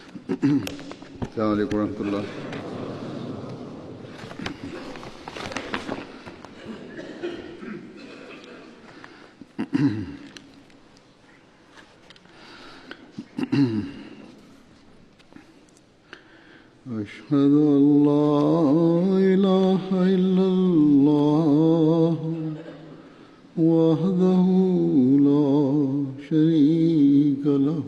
السلام علیکم ورحمۃ اللہ. أشهد أن لا إله إلا الله وحده لا شريك له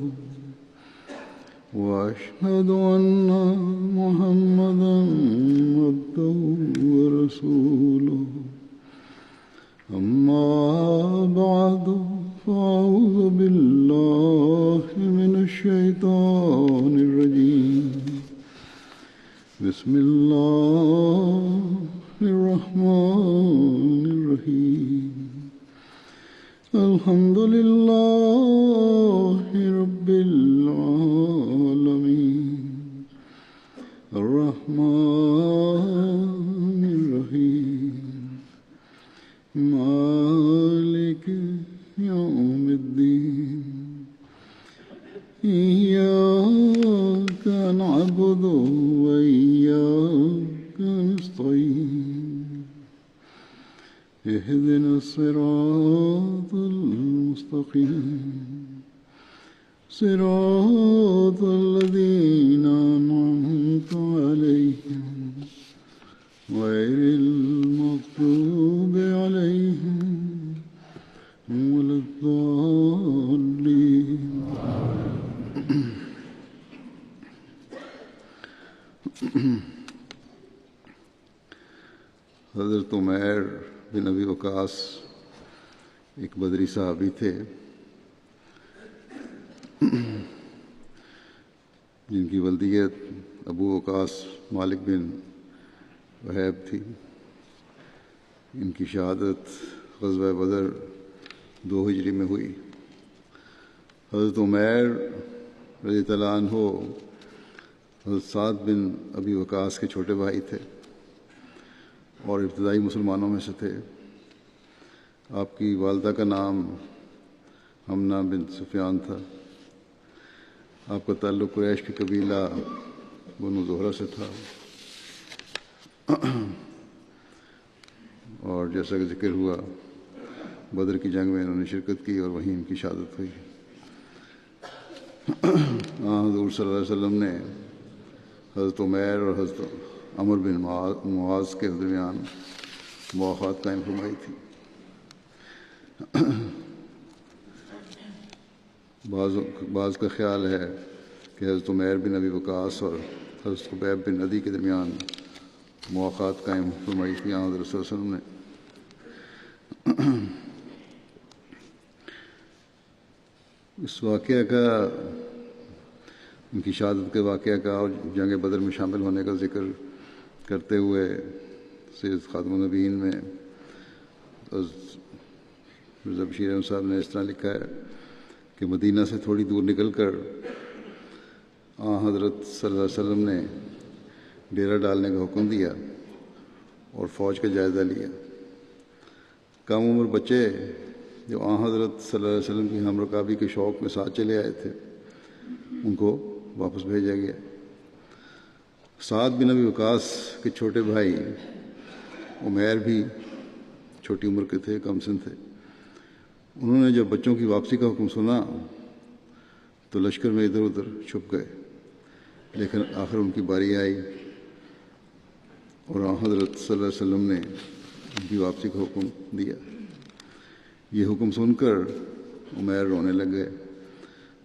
وأشهد أن محمدا عبده ورسوله. أما بعد فأعوذ بالله من الشيطان الرجيم. بسم الله الرحمن الرحيم. الحمد لله رب العالمين الرحمن الرحيم مالك يوم الدين. إياك نعبد وإياك نستعين. اهدنا الصراط المستقيم صراط الذين أنعمت عليهم غير المغضوب عليهم ولا الضالين. حضرت عمیر بن ابی وقاص ایک بدری صحابی تھے جن کی والدیت ابو وقاص مالک بن وہیب تھی. ان کی شہادت غزوہ بدر 2 ہجری میں ہوئی. حضرت عمیر رضی اللہ عنہ حضرت سعد بن ابی وقاص کے چھوٹے بھائی تھے اور ابتدائی مسلمانوں میں سے تھے. آپ کی والدہ کا نام حمنہ بن سفیان تھا. آپ کا تعلق قریش کے قبیلہ بنو زہرہ سے تھا اور جیسا کہ ذکر ہوا بدر کی جنگ میں انہوں نے شرکت کی اور وہیں ان کی شہادت ہوئی. حضور صلی اللہ علیہ وسلم نے حضرت عمیر اور حضرت عمر بن معاذ کے درمیان مواخات قائم فرمائی تھی. بعض کا خیال ہے کہ حضرت عمیر بن ابی وقاص اور حضرت خبیب بن عدی کے درمیان مواخات قائم فرمائی تھی حضرت صلی اللہ علیہ وسلم نے. اس واقعہ کا ان کی شہادت کے واقعہ کا اور جنگ بدر میں شامل ہونے کا ذکر کرتے ہوئے سید خاتم النبیین میں مرزا بشیر احمد صاحب نے اس طرح لکھا ہے کہ مدینہ سے تھوڑی دور نکل کر حضرت صلی اللہ علیہ وسلم نے ڈیرا ڈالنے کا حکم دیا اور فوج کا جائزہ لیا. کم عمر بچے جو حضرت صلی اللہ علیہ وسلم کی ہم رکابی کے شوق میں ساتھ چلے آئے تھے ان کو واپس بھیجا گیا. سعد بن ابی وقاص کے چھوٹے بھائی عمیر بھی چھوٹی عمر کے تھے، کم سن تھے. انہوں نے جب بچوں کی واپسی کا حکم سنا تو لشکر میں ادھر ادھر چھپ گئے، لیکن آخر ان کی باری آئی اور حضرت صلی اللہ علیہ وسلم نے ان کی واپسی کا حکم دیا. یہ حکم سن کر عمیر رونے لگ گئے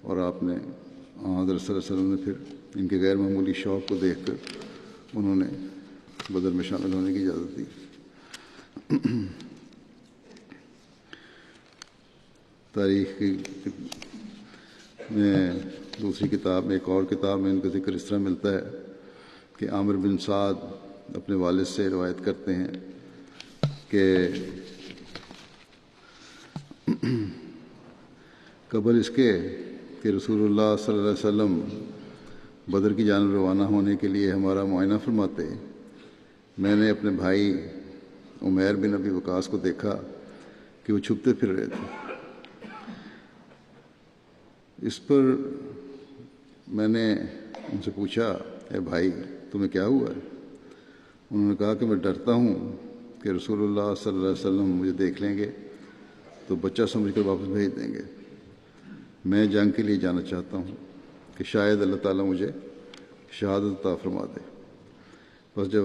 اور آپ نے حضرت صلی اللہ علیہ وسلم نے پھر ان کے غیر معمولی شوق کو دیکھ کر انہوں نے بدر میں شامل ہونے کی اجازت دی. تاریخ کی میں دوسری کتاب میں ایک اور کتاب میں ان کا ذکر اس طرح ملتا ہے کہ عامر بن سعد اپنے والد سے روایت کرتے ہیں کہ قبل اس کے کہ رسول اللہ صلی اللہ علیہ وسلم بدر کی جانب روانہ ہونے کے لیے ہمارا معائنہ فرماتے، میں نے اپنے بھائی عمیر بن ابی وقاص کو دیکھا کہ وہ چھپتے پھر رہے تھے. اس پر میں نے ان سے پوچھا اے بھائی تمہیں کیا ہوا ہے؟ انہوں نے کہا کہ میں ڈرتا ہوں کہ رسول اللہ صلی اللہ علیہ وسلم مجھے دیکھ لیں گے تو بچہ سمجھ کر واپس بھیج دیں گے۔ میں جنگ کے لیے جانا چاہتا ہوں کہ شاید اللہ تعالیٰ مجھے شہادت عطا فرما دے۔ بس جب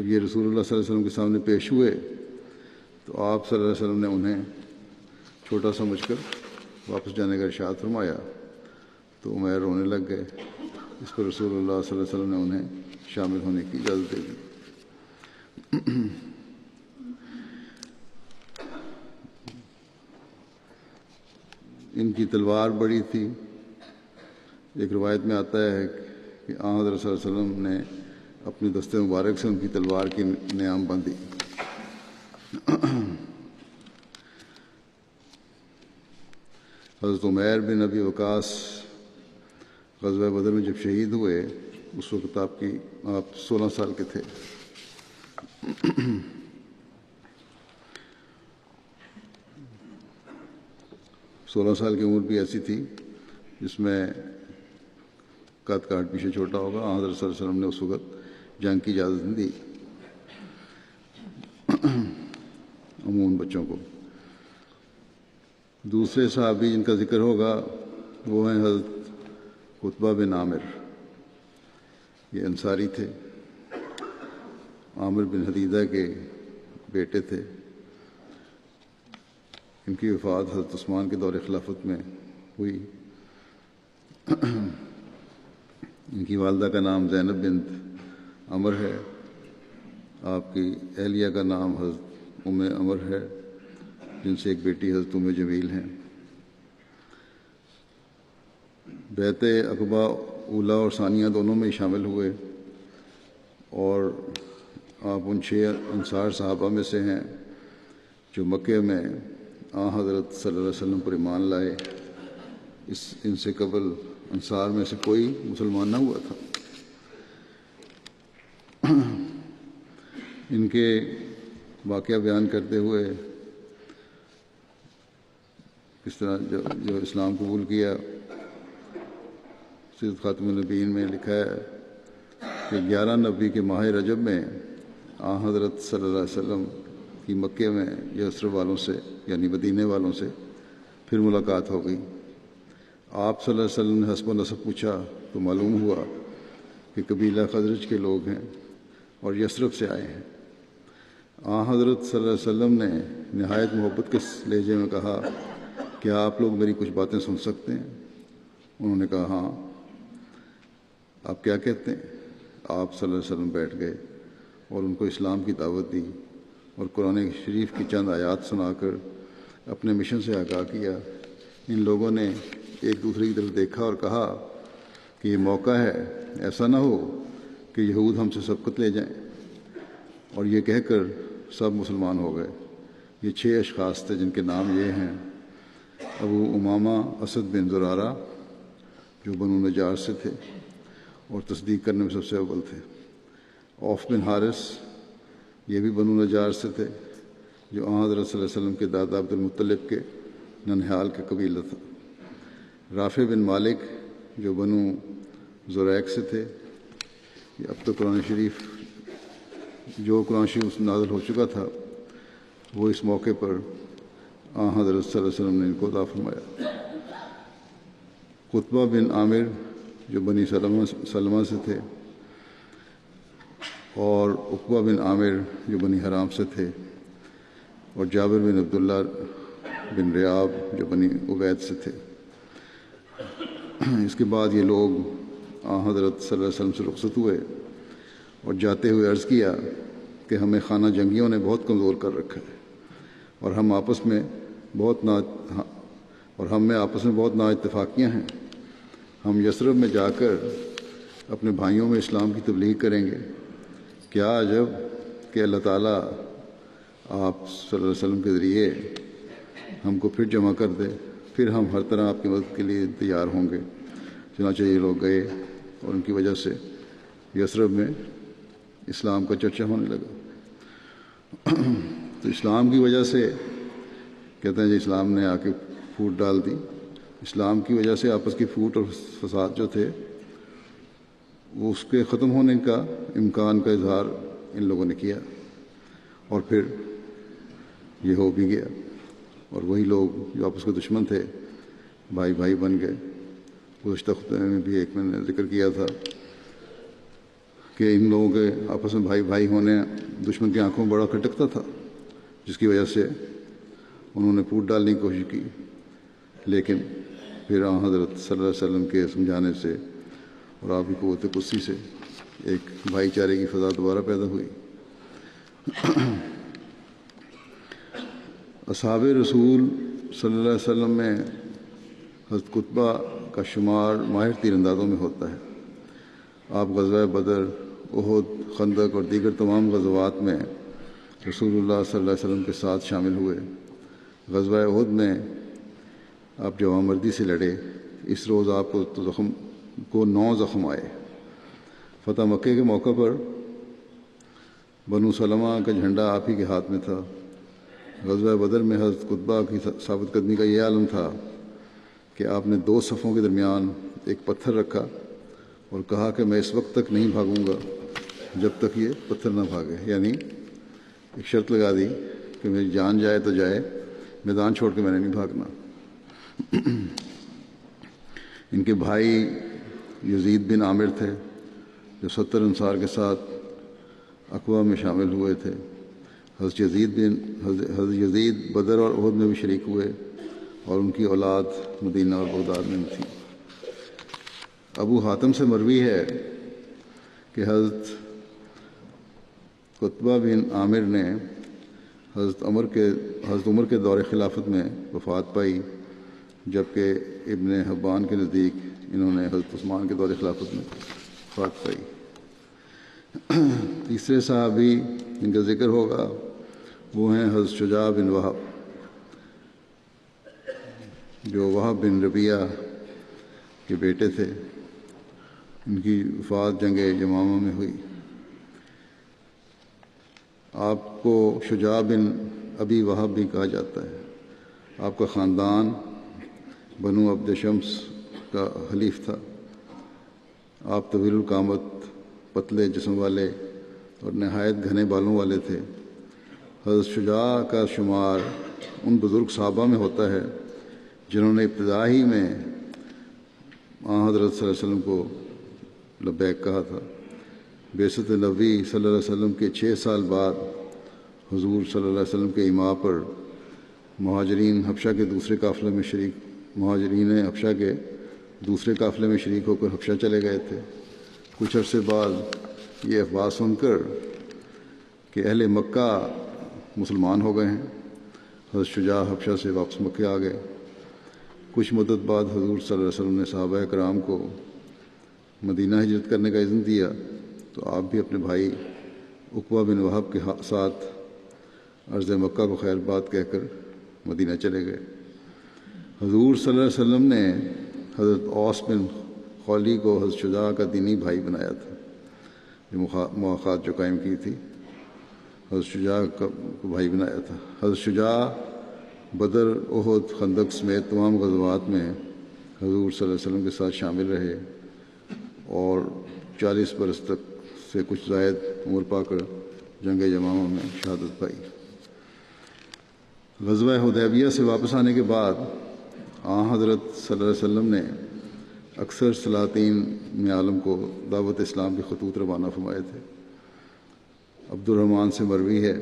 یہ رسول اللہ صلی اللہ علیہ وسلم کے سامنے پیش ہوئے تو آپ صلی اللہ علیہ وسلم نے انہیں چھوٹا سمجھ کر واپس جانے کا ارشاد فرمایا تو عمیر رونے لگ گئے۔ اس پر رسول اللہ صلی اللہ علیہ وسلم نے انہیں شامل ہونے کی اجازت دے دی۔ ان کی تلوار بڑی تھی۔ ایک روایت میں آتا ہے کہ آن حضرت صلی اللہ علیہ وسلم نے اپنے دستے مبارک سے ان کی تلوار کی نیام بندھی۔ حضرت عمیر بن ابی وقاص غزوہ بدر میں جب شہید ہوئے اس وقت آپ 16 سال کے تھے۔ سولہ سال کی عمر بھی ایسی تھی جس میں قد کاٹ پیچھے چھوٹا ہوگا۔ حضرت صلی اللہ علیہ وسلم نے اس وقت جنگ کی اجازت نہیں دی عموماً بچوں کو۔ دوسرے صحابی جن کا ذکر ہوگا وہ ہیں حضرت قطبہ بن عامر۔ یہ انصاری تھے، عامر بن حدیدہ کے بیٹے تھے۔ ان کی وفات حضرت عثمان کے دور خلافت میں ہوئی۔ ان کی والدہ کا نام زینب بنت عمر ہے۔ آپ کی اہلیہ کا نام حضرت ام عمر ہے، جن سے ایک بیٹی حضرت ام جمیل ہیں۔ بیعت عقبہ اولیٰ اور ثانیہ دونوں میں شامل ہوئے، اور آپ ان 6 انصار صحابہ میں سے ہیں جو مکے میں حضرت صلی اللہ علیہ وسلم پر ایمان لائے۔ ان سے قبل انصار میں سے کوئی مسلمان نہ ہوا تھا۔ ان کے واقعہ بیان کرتے ہوئے کس طرح جو اسلام قبول کیا، سیرت خاتم النبیین میں لکھا ہے کہ 11 نبی کے ماہ رجب میں حضرت صلی اللہ علیہ وسلم کی مکے میں یثرب والوں سے یعنی مدینے والوں سے پھر ملاقات ہو گئی۔ آپ صلی اللہ علیہ وسلم نے حسب و نسب پوچھا تو معلوم ہوا کہ قبیلہ خزرج کے لوگ ہیں اور یثرب سے آئے ہیں۔ حضرت صلی اللہ علیہ وسلم نے نہایت محبت کے لہجے میں کہا کیا آپ لوگ میری کچھ باتیں سن سکتے ہیں؟ انہوں نے کہا ہاں، آپ کیا کہتے ہیں؟ آپ صلی اللہ علیہ وسلم بیٹھ گئے اور ان کو اسلام کی دعوت دی اور قرآن شریف کی چند آیات سنا کر اپنے مشن سے آگاہ کیا۔ ان لوگوں نے ایک دوسرے کی طرف دیکھا اور کہا کہ یہ موقع ہے، ایسا نہ ہو کہ یہود ہم سے سبقت لے جائیں، اور یہ کہہ کر سب مسلمان ہو گئے۔ یہ 6 اشخاص تھے جن کے نام یہ ہیں: ابو امامہ اسد بن زرارہ جو بنو نجار سے تھے اور تصدیق کرنے میں سب سے اول تھے، عوف بن حارث یہ بھی بنو نجار سے تھے جو حضرت صلی اللہ علیہ وسلم کے دادا عبد المطلب کے ننہال کا قبیلہ تھا، رافع بن مالک جو بنو زریق سے تھے۔ اب تو قرآن شریف نازل ہو چکا تھا، وہ اس موقع پر حضرت صلی اللہ علیہ وسلم نے ان کو عطا فرمایا۔ قطبہ بن عامر جو بنی سلمہ سے تھے، اور عقبہ بن عامر جو بنی حرام سے تھے، اور جابر بن عبداللہ بن ریاب جو بنی عبید سے تھے۔ اس کے بعد یہ لوگ حضرت صلی اللہ علیہ وسلم سے رخصت ہوئے اور جاتے ہوئے عرض کیا کہ ہمیں خانہ جنگیوں نے بہت کمزور کر رکھا ہے، اور ہم میں آپس میں بہت نا اتفاقیاں ہیں۔ ہم یثرب میں جا کر اپنے بھائیوں میں اسلام کی تبلیغ کریں گے۔ کیا عجب کہ اللہ تعالیٰ آپ صلی اللہ علیہ وسلم کے ذریعے ہم کو پھر جمع کر دے، پھر ہم ہر طرح آپ کی مدد کے لیے تیار ہوں گے۔ چنانچہ یہ لوگ گئے اور ان کی وجہ سے یثرب میں اسلام کا چرچا ہونے لگا۔ تو اسلام کی وجہ سے کہتے ہیں جی اسلام نے آ کے پھوٹ ڈال دی. اسلام کی وجہ سے آپس کی پھوٹ اور فساد جو تھے وہ اس کے ختم ہونے کا امکان کا اظہار ان لوگوں نے کیا، اور پھر یہ ہو بھی گیا. اور وہی لوگ جو آپس کے دشمن تھے بھائی بھائی بن گئے. گزشتہ خطبے میں بھی ایک میں نے ذکر کیا تھا کہ ان لوگوں کے آپس میں بھائی بھائی ہونے دشمن کی آنکھوں میں بڑا کھٹکتا تھا، جس کی وجہ سے انہوں نے پھوٹ ڈالنے کی کوشش کی. لیکن پھر حضرت صلی اللہ علیہ وسلم کے سمجھانے سے اور آپ کی قوت قدسی سے ایک بھائی چارے کی فضا دوبارہ پیدا ہوئی. اصحاب رسول صلی اللہ علیہ وسلم میں حضرت قطبہ کا شمار ماہر تیر اندازوں میں ہوتا ہے. آپ غزوہ بدر، احد، خندق اور دیگر تمام غزوات میں رسول اللہ صلی اللہ علیہ وسلم کے ساتھ شامل ہوئے. غزوہ احد میں آپ جوانمردی سے لڑے. اس روز آپ کو 9 زخم آئے. فتح مکے کے موقع پر بنو سلمہ کا جھنڈا آپ ہی کے ہاتھ میں تھا. غزوہ بدر میں حضرت قطبہ کی ثابت قدمی کا یہ عالم تھا کہ آپ نے 2 صفوں کے درمیان ایک پتھر رکھا اور کہا کہ میں اس وقت تک نہیں بھاگوں گا جب تک یہ پتھر نہ بھاگے. یعنی ایک شرط لگا دی کہ میری جان جائے تو جائے، میدان چھوڑ کے میں نے نہیں بھاگنا. ان کے بھائی یزید بن عامر تھے جو 70 انصار کے ساتھ عقبہ میں شامل ہوئے تھے. حضرت یزید بدر اور احد میں بھی شریک ہوئے اور ان کی اولاد مدینہ اور بغداد میں تھی. ابو حاتم سے مروی ہے کہ حضرت قطبہ بن عامر نے حضرت عمر کے دور خلافت میں وفات پائی، جبکہ ابن حبان کے نزدیک انہوں نے حضرت عثمان کے دور خلافت میں وفات پائی. تیسرے صحابی جن کا ذکر ہوگا وہ ہیں حضرت شجاع بن وہب، جو وہب بن ربیعہ کے بیٹے تھے. ان کی وفات جنگ یمامہ میں ہوئی. آپ کو شجاع بن ابی وہب بھی کہا جاتا ہے. آپ کا خاندان بنو عبد شمس کا حلیف تھا. آپ طویل القامت، پتلے جسم والے اور نہایت گھنے بالوں والے تھے. حضرت شجاع کا شمار ان بزرگ صحابہ میں ہوتا ہے جنہوں نے ابتدا ہی میں حضرت صلی اللہ علیہ وسلم کو لبیک کہا تھا. بعثت نبی صلی اللہ علیہ وسلم کے 6 سال بعد حضور صلی اللہ علیہ وسلم کے ایما پر مہاجرین حبشہ کے دوسرے قافلے میں شریک ہو کر حبشہ چلے گئے تھے. کچھ عرصے بعد یہ افواہ سن کر کہ اہل مکہ مسلمان ہو گئے ہیں، حضرت شجاع حبشہ سے واپس مکہ آ گئے. کچھ مدت بعد حضور صلی اللہ علیہ وسلم نے صحابہ کرام کو مدینہ ہجرت کرنے کا اذن دیا تو آپ بھی اپنے بھائی عقبہ بن وہب کے ساتھ عرض مکہ کو خیر بات کہہ کر مدینہ چلے گئے. حضور صلی اللہ علیہ وسلم نے حضرت اوس بن خولی کو حضرت شجاع کا دینی بھائی بنایا تھا، جو مواخات جو قائم کی تھی. حضرت شجاع کا بھائی بنایا تھا. حضرت شجاع بدر، احد، خندق سمیت تمام غزوات میں حضور صلی اللہ علیہ وسلم کے ساتھ شامل رہے اور 40 برس تک سے کچھ زائد عمر پا کر جنگ یمامہ میں شہادت پائی. غزوہ حدیبیہ سے واپس آنے کے بعد حضرت صلی اللہ علیہ وسلم نے اکثر سلاطین عالم کو دعوت اسلام کے خطوط روانہ فرمائے تھے. عبد الرحمن سے مروی ہے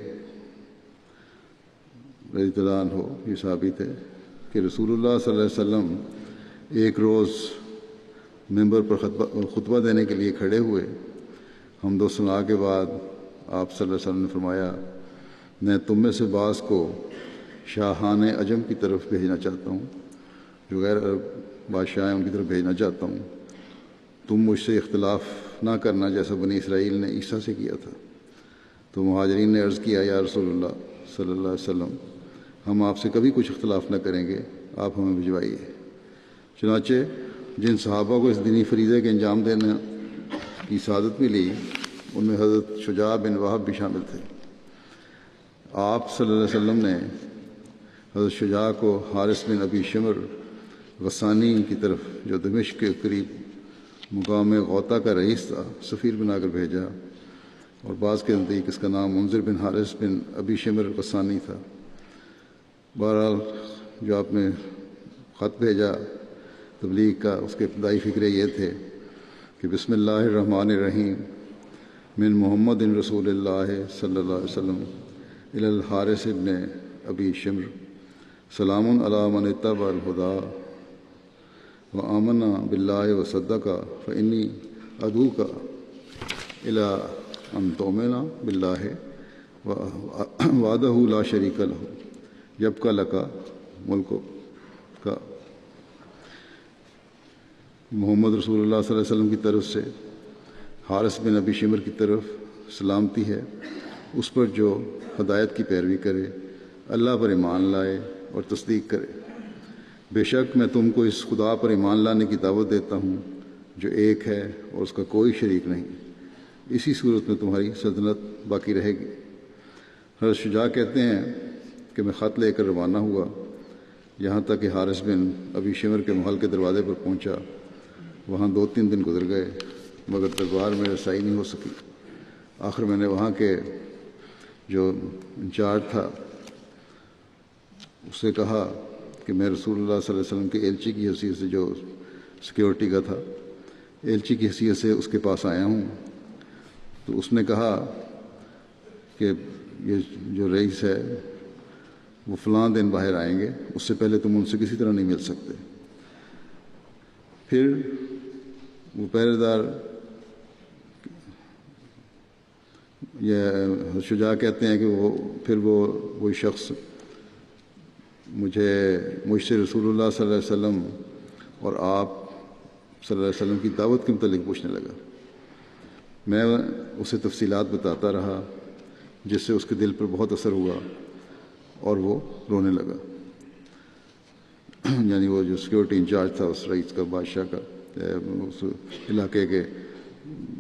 رضی اللہ عنہ، یہ صحابی تھے کہ رسول اللہ صلی اللہ علیہ وسلم ایک روز ممبر پر خطبہ دینے کے لیے کھڑے ہوئے. حمد و ثنا کے بعد آپ صلی اللہ علیہ وسلم نے فرمایا، میں تم میں سے بعض کو شاہان عجم کی طرف بھیجنا چاہتا ہوں، جو غیر عرب بادشاہ ہیں ان کی طرف بھیجنا چاہتا ہوں. تم مجھ سے اختلاف نہ کرنا جیسا بنی اسرائیل نے عیسیٰ سے کیا تھا. تو مہاجرین نے عرض کیا، یا رسول اللہ صلی اللہ علیہ وسلم، ہم آپ سے کبھی کچھ اختلاف نہ کریں گے، آپ ہمیں بھجوائیے. چنانچہ جن صحابہ کو اس دینی فریضے کے انجام دینے کی سعادت ملی ان میں حضرت شجاع بن وہب بھی شامل تھے. آپ صلی اللہ علیہ وسلم نے حضرت شجاع کو حارث بن ابی شمر غسانی کی طرف، جو دمشق کے قریب مقام غوطہ کا رئیس تھا، سفیر بنا کر بھیجا، اور بعض کے نزدیک اس کا نام منذر بن حارث بن ابی شمر غسانی تھا۔ بہرحال جو آپ نے خط بھیجا تبلیغ کا، اس کے ابتدائی فکرے یہ تھے کہ بسم اللہ الرحمن الرحیم من محمد رسول اللہ صلی اللہ علیہ وسلم الی الحارث ابن ابی شمر سلام علی من اتبع الہدی وآمن باللہ وصدق فانی ادعوک الی ان تؤمن باللہ وحدہ لا شریک لہ یبقى لک ملک کا۔ محمد رسول اللہ صلی اللہ علیہ وسلم کی طرف سے حارث بن ابی شمر کی طرف سلامتی ہے، اس پر جو ہدایت کی پیروی کرے، اللہ پر ایمان لائے اور تصدیق کرے۔ بے شک میں تم کو اس خدا پر ایمان لانے کی دعوت دیتا ہوں جو ایک ہے اور اس کا کوئی شریک نہیں، اسی صورت میں تمہاری سلطنت باقی رہے گی۔ حضرت شجاع کہتے ہیں کہ میں خط لے کر روانہ ہوا، یہاں تک کہ حارث بن ابی شمر کے محل کے دروازے پر پہنچا۔ وہاں 2-3 دن گزر گئے مگر دربار میں رسائی نہیں ہو سکی۔ آخر میں نے وہاں کے جو انچارج تھا اس سے کہا کہ میں رسول اللہ صلی اللہ علیہ وسلم کے ایلچی کی حیثیت سے، جو سیکیورٹی کا تھا، ایلچی کی حیثیت سے اس کے پاس آیا ہوں۔ تو اس نے کہا کہ یہ جو رئیس ہے وہ فلاں دن باہر آئیں گے، اس سے پہلے تم ان سے کسی طرح نہیں مل سکتے۔ پھر وہ پہرے دار یہ شجاع کہتے ہیں کہ وہی شخص مجھ سے رسول اللہ صلی اللہ علیہ وسلم اور آپ صلی اللہ علیہ وسلم کی دعوت کے متعلق پوچھنے لگا۔ میں اسے تفصیلات بتاتا رہا جس سے اس کے دل پر بہت اثر ہوا اور وہ رونے لگا۔ یعنی وہ جو سیکیورٹی انچارج تھا اس رئیس کا، بادشاہ کا، اس علاقے کے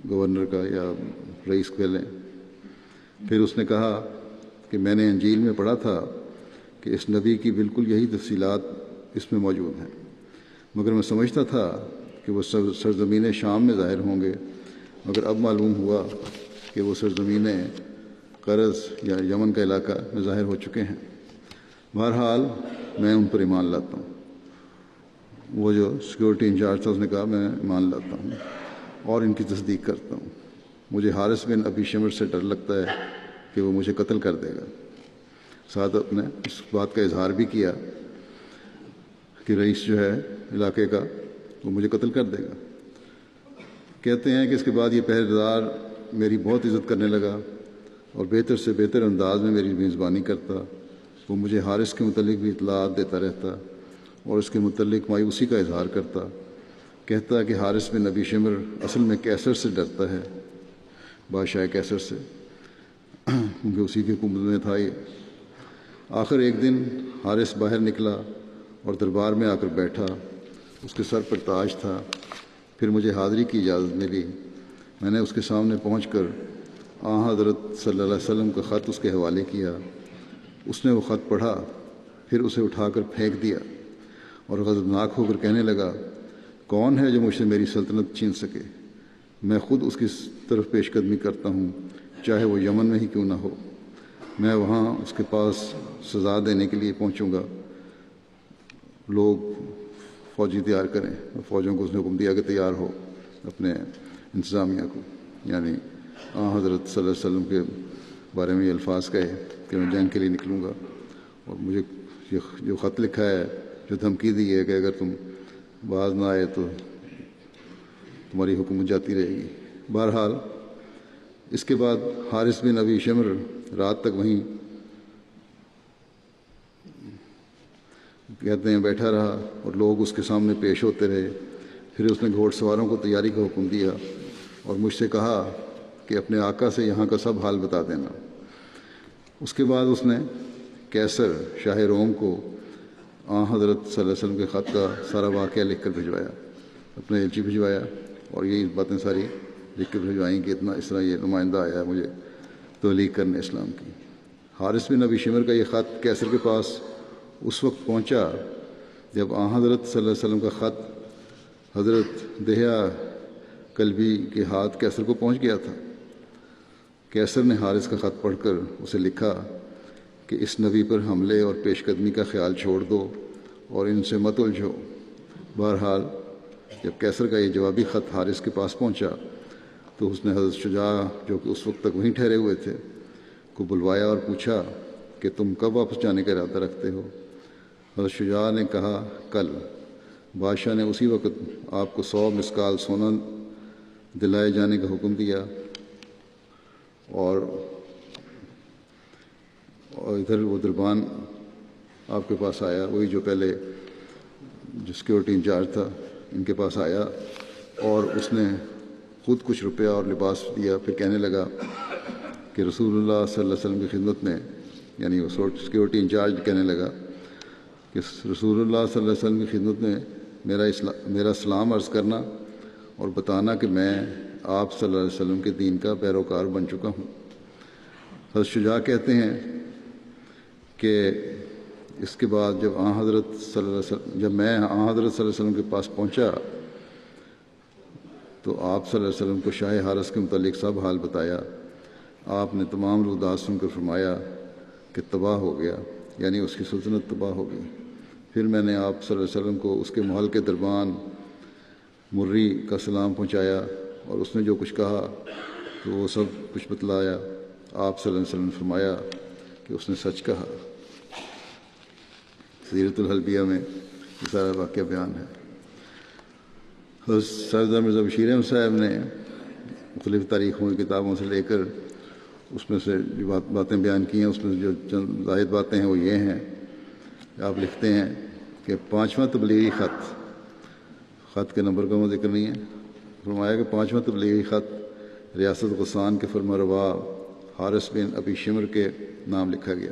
گورنر کا یا رئیس کہہ لیں۔ پھر اس نے کہا کہ میں نے انجیل میں پڑھا تھا کہ اس نبی کی بالکل یہی تفصیلات اس میں موجود ہیں، مگر میں سمجھتا تھا کہ وہ سرزمین شام میں ظاہر ہوں گے، مگر اب معلوم ہوا کہ وہ سرزمین قرض یا یمن کا علاقہ میں ظاہر ہو چکے ہیں۔ بہرحال میں ان پر ایمان لاتا ہوں۔ وہ جو سیکیورٹی انچارج تھا اس نے کہا میں ایمان لاتا ہوں اور ان کی تصدیق کرتا ہوں۔ مجھے حارث بن ابی شمر سے ڈر لگتا ہے کہ وہ مجھے قتل کر دے گا۔ ساتھ اپنے اس بات کا اظہار بھی کیا کہ رئیس جو ہے علاقے کا وہ مجھے قتل کر دے گا۔ کہتے ہیں کہ اس کے بعد یہ پہرے دار میری بہت عزت کرنے لگا اور بہتر سے بہتر انداز میں میری میزبانی کرتا۔ وہ مجھے حارث کے متعلق بھی اطلاعات دیتا رہتا اور اس کے متعلق مایوسی کا اظہار کرتا۔ کہتا کہ حارث بن ابی شمر اصل میں کیسر سے ڈرتا ہے، بادشاہ کیسر سے، کیونکہ اسی کی حکومت میں تھا یہ۔ آخر ایک دن حارث باہر نکلا اور دربار میں آ کر بیٹھا، اس کے سر پر تاج تھا۔ پھر مجھے حاضری کی اجازت ملی۔ میں نے اس کے سامنے پہنچ کر حضرت صلی اللہ علیہ وسلم کا خط اس کے حوالے کیا۔ اس نے وہ خط پڑھا، پھر اسے اٹھا کر پھینک دیا اور غضبناک ہو کر کہنے لگا، کون ہے جو مجھ سے میری سلطنت چھین سکے؟ میں خود اس کی طرف پیش قدمی کرتا ہوں، چاہے وہ یمن میں ہی کیوں نہ ہو۔ میں وہاں اس کے پاس سزا دینے کے لیے پہنچوں گا۔ لوگ فوجی تیار کریں۔ فوجوں کو اس نے حکم دیا کہ تیار ہو، اپنے انتظامیہ کو، یعنی حضرت صلی اللہ علیہ وسلم کے بارے میں یہ الفاظ کہے کہ میں جنگ کے لیے نکلوں گا، اور مجھے یہ جو خط لکھا ہے، جو دھمکی دی ہے کہ اگر تم باز نہ آئے تو تمہاری حکومت جاتی رہے گی۔ بہرحال اس کے بعد حارث بن ابی شمر رات تک وہیں کہتے ہیں بیٹھا رہا اور لوگ اس کے سامنے پیش ہوتے رہے۔ پھر اس نے گھوڑ سواروں کو تیاری کا حکم دیا اور مجھ سے کہا کہ اپنے آقا سے یہاں کا سب حال بتا دینا۔ اس کے بعد اس نے کیسر شاہ روم کو حضرت صلی اللہ علیہ وسلم کے خط کا سارا واقعہ لکھ کر بھجوایا، اپنے ایلچی بھجوایا اور یہی باتیں ساری لکھ کر بھجوائیں کہ اتنا اس طرح یہ نمائندہ آیا ہے مجھے تبلیغ کرنے اسلام کی۔ حارث بن ابی شمر کا یہ خط کیسر کے پاس اس وقت پہنچا جب حضرت صلی اللہ علیہ وسلم کا خط حضرت دہیا کلبی کے ہاتھ کیسر کو پہنچ گیا تھا۔ کیسر نے حارث کا خط پڑھ کر اسے لکھا کہ اس نبی پر حملے اور پیش قدمی کا خیال چھوڑ دو اور ان سے مت الجھو۔ بہرحال جب کیسر کا یہ جوابی خط حارث کے پاس پہنچا تو اس نے حضرت شجاع جو کہ اس وقت تک وہیں ٹھہرے ہوئے تھے کو بلوایا اور پوچھا کہ تم کب واپس جانے کا ارادہ رکھتے ہو؟ حضرت شجاع نے کہا کل۔ بادشاہ نے اسی وقت آپ کو 100 مسکال سونا دلائے جانے کا حکم دیا اور ادھر وہ دربان آپ کے پاس آیا، وہی جو پہلے جو سیکورٹی انچارج تھا ان کے پاس آیا، اور اس نے خود کچھ روپیہ اور لباس دیا۔ پھر کہنے لگا کہ رسول اللہ صلی اللہ علیہ وسلم کی خدمت میں، یعنی وہ سیکورٹی انچارج کہنے لگا کہ رسول اللہ صلی اللہ علیہ وسلم کی خدمت میں میرا سلام عرض کرنا اور بتانا کہ میں آپ صلی اللہ علیہ وسلم کے دین کا پیروکار بن چکا ہوں۔ حضرت شجاع کہتے ہیں کہ اس کے بعد جب میں حضرت صلی اللہ علیہ وسلم کے پاس پہنچا تو آپ صلی اللہ علیہ وسلم کو شاہ حارث کے متعلق سب حال بتایا۔ آپ نے تمام رودات سن کر فرمایا کہ تباہ ہو گیا، یعنی اس کی سلطنت تباہ ہو گئی۔ پھر میں نے آپ صلی اللہ علیہ وسلم کو اس کے محل کے دربان مری کا سلام پہنچایا اور اس نے جو کچھ کہا تو وہ سب کچھ بتلایا۔ آپ صلی اللہ علیہ وسلم نے فرمایا کہ اس نے سچ کہا۔ سیرت الحلبیہ میں یہ سارا واقعہ بیان ہے۔ حضرت سردار مرزا بشیر احمد صاحب نے مختلف تاریخوں کی کتابوں سے لے کر اس میں سے جو باتیں بیان کی ہیں، اس میں جو چند زائد باتیں ہیں وہ یہ ہیں کہ آپ لکھتے ہیں کہ 5واں تبلیغی خط کے نمبر کا وہ ذکر نہیں ہے، فرمایا کہ 5واں تبلیغی خط ریاست غسان کے فرمانروا حارث بن ابی شمر کے نام لکھا گیا۔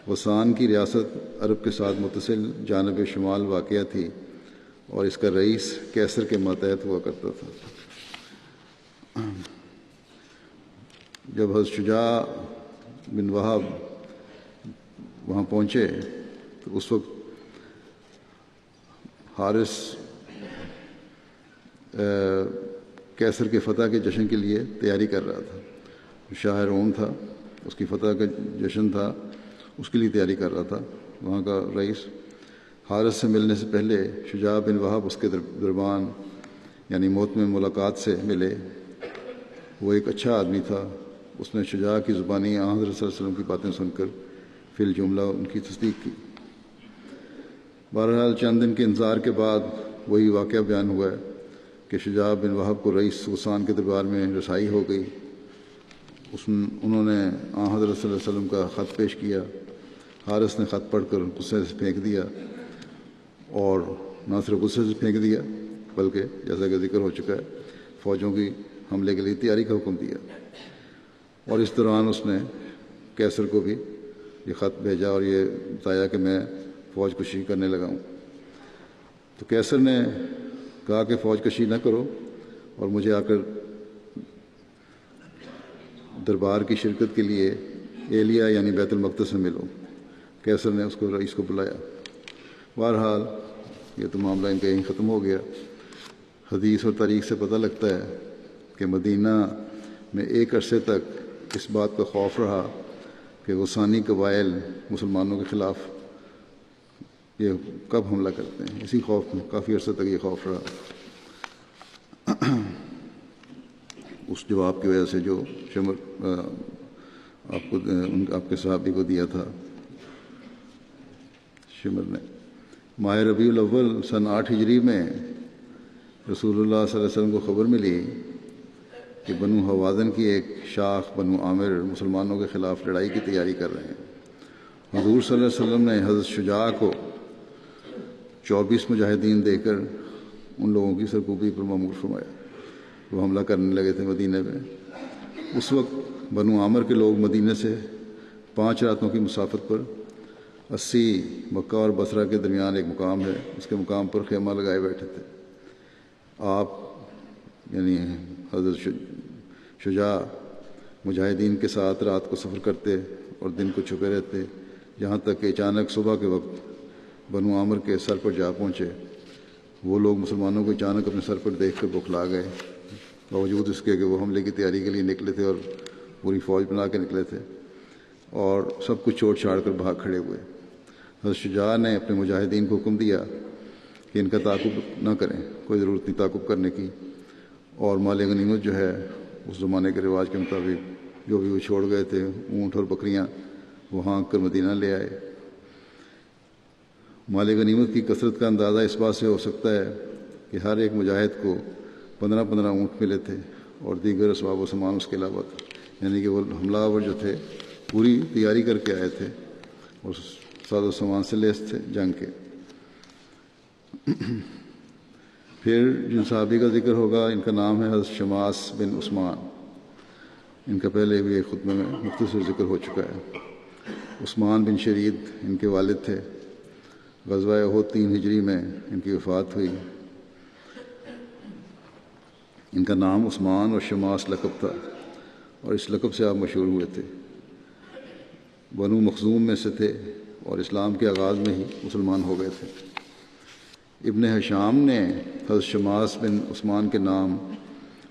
غسان کی ریاست عرب کے ساتھ متصل جانب شمال واقع تھی اور اس کا رئیس کیسر کے ماتحت ہوا کرتا تھا۔ جب حضرت شجاع بن وہب وہاں پہنچے تو اس وقت حارث کیسر کے فتح کے جشن کے لیے تیاری کر رہا تھا۔ شاہ روم تھا، اس کی فتح کا جشن تھا، اس کے لیے تیاری کر رہا تھا وہاں کا رئیس۔ حارث سے ملنے سے پہلے شجاع بن وہب اس کے دربان یعنی موت میں ملاقات سے ملے۔ وہ ایک اچھا آدمی تھا۔ اس نے شجاع کی زبانی حضرت صلی اللہ علیہ وسلم کی باتیں سن کر فی الجملہ ان کی تصدیق کی۔ بہرحال چند دن کے انتظار کے بعد وہی واقعہ بیان ہوا ہے کہ شجاع بن وہب کو رئیس غسان کے دربار میں رسائی ہو گئی۔ انہوں نے حضرت صلی اللہ علیہ وسلم کا خط پیش کیا۔ حارث نے خط پڑھ کر غصے سے پھینک دیا، اور نہ صرف غصے سے پھینک دیا بلکہ جیسا کہ ذکر ہو چکا ہے فوجوں کی حملے کے لیے تیاری کا حکم دیا۔ اور اس دوران اس نے کیسر کو بھی یہ خط بھیجا اور یہ بتایا کہ میں فوج کشی کرنے لگا ہوں۔ تو کیسر نے کہا کہ فوج کشی نہ کرو اور مجھے آ کر دربار کی شرکت کے لیے ایلیا یعنی بیت المقدس میں ملو۔ کیسر نے اس کو رئیس کو بلایا۔ بہرحال یہ تو معاملہ ان کا یہیں ختم ہو گیا۔ حدیث اور تاریخ سے پتہ لگتا ہے کہ مدینہ میں ایک عرصے تک اس بات کا خوف رہا کہ غسانی قبائل مسلمانوں کے خلاف یہ کب حملہ کرتے ہیں۔ اسی خوف میں کافی عرصے تک یہ خوف رہا۔ اس جواب کی وجہ سے جو شمر آپ کے صحابی کو دیا تھا شمر نے۔ ماہ ربیع الاول سن 8 ہجری میں رسول اللہ صلی اللہ علیہ وسلم کو خبر ملی کہ بنو حوازن کی ایک شاخ بنو عامر مسلمانوں کے خلاف لڑائی کی تیاری کر رہے ہیں۔ حضور صلی اللہ علیہ وسلم نے حضرت شجاع کو 24 مجاہدین دے کر ان لوگوں کی سرکوبی پر مأمور فرمایا۔ وہ حملہ کرنے لگے تھے مدینہ میں۔ اس وقت بنو عامر کے لوگ مدینہ سے 5 راتوں کی مسافت پر 80 مکہ اور بصرہ کے درمیان ایک مقام ہے، اس کے مقام پر خیمہ لگائے بیٹھے تھے۔ آپ یعنی حضرت شجاع مجاہدین کے ساتھ رات کو سفر کرتے اور دن کو چھپے رہتے، یہاں تک کہ اچانک صبح کے وقت بنو عامر کے سر پر جا پہنچے۔ وہ لوگ مسلمانوں کو اچانک اپنے سر پر دیکھ کر بوکھلا گئے، باوجود اس کے کہ وہ حملے کی تیاری کے لیے نکلے تھے اور پوری فوج بنا کے نکلے تھے، اور سب کچھ چھوڑ چھاڑ کر بھاگ کھڑے ہوئے۔ حضرت شجاع نے اپنے مجاہدین کو حکم دیا کہ ان کا تعاقب نہ کریں، کوئی ضرورت نہیں تعاقب کرنے کی، اور مال غنیمت جو ہے اس زمانے کے رواج کے مطابق جو بھی وہ چھوڑ گئے تھے، اونٹ اور بکریاں، وہ ہانک کر مدینہ لے آئے۔ مال غنیمت کی کثرت کا اندازہ اس بات سے ہو سکتا ہے کہ ہر ایک مجاہد کو 15 اونٹ ملے تھے اور دیگر اسباب و سامان اس کے علاوہ تھا، یعنی کہ وہ حملہ آور جو تھے پوری تیاری کر کے آئے تھے اور ساز و سامان سے لیس تھے جنگ کے۔ پھر جن صحابی کا ذکر ہوگا ان کا نام ہے حضرت شماس بن عثمان۔ ان کا پہلے بھی ایک خطبے میں مختصر ذکر ہو چکا ہے۔ عثمان بن شرید ان کے والد تھے۔ غزوہ احد 3 ہجری میں ان کی وفات ہوئی۔ ان کا نام عثمان اور شماس لقب تھا، اور اس لقب سے آپ مشہور ہوئے تھے۔ بنو مخزوم میں سے تھے اور اسلام کے آغاز میں ہی مسلمان ہو گئے تھے۔ ابن حشام نے حضرت شماس بن عثمان کے نام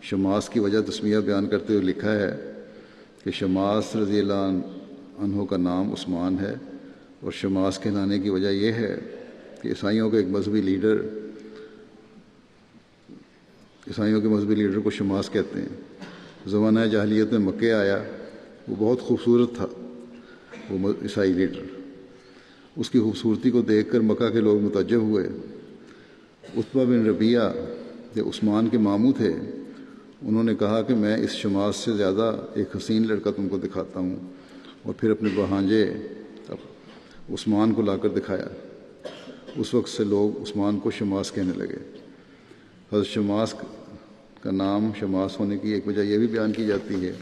شماس کی وجہ تسمیہ بیان کرتے ہوئے لکھا ہے کہ شماس رضی اللہ عنہ کا نام عثمان ہے، اور شماس کہلانے کی وجہ یہ ہے کہ عیسائیوں کے مذہبی لیڈر کو شماس کہتے ہیں۔ زمانہ جاہلیت میں مکے آیا، وہ بہت خوبصورت تھا وہ عیسائی لیڈر۔ اس کی خوبصورتی کو دیکھ کر مکہ کے لوگ متعجب ہوئے۔ عتبہ بن ربیعہ جو عثمان کے ماموں تھے، انہوں نے کہا کہ میں اس شماس سے زیادہ ایک حسین لڑکا تم کو دکھاتا ہوں، اور پھر اپنے بھانجے عثمان کو لا کر دکھایا۔ اس وقت سے لوگ عثمان کو شماس کہنے لگے۔ حضرت شماس کا نام شماس ہونے کی ایک وجہ یہ بھی بیان کی جاتی ہے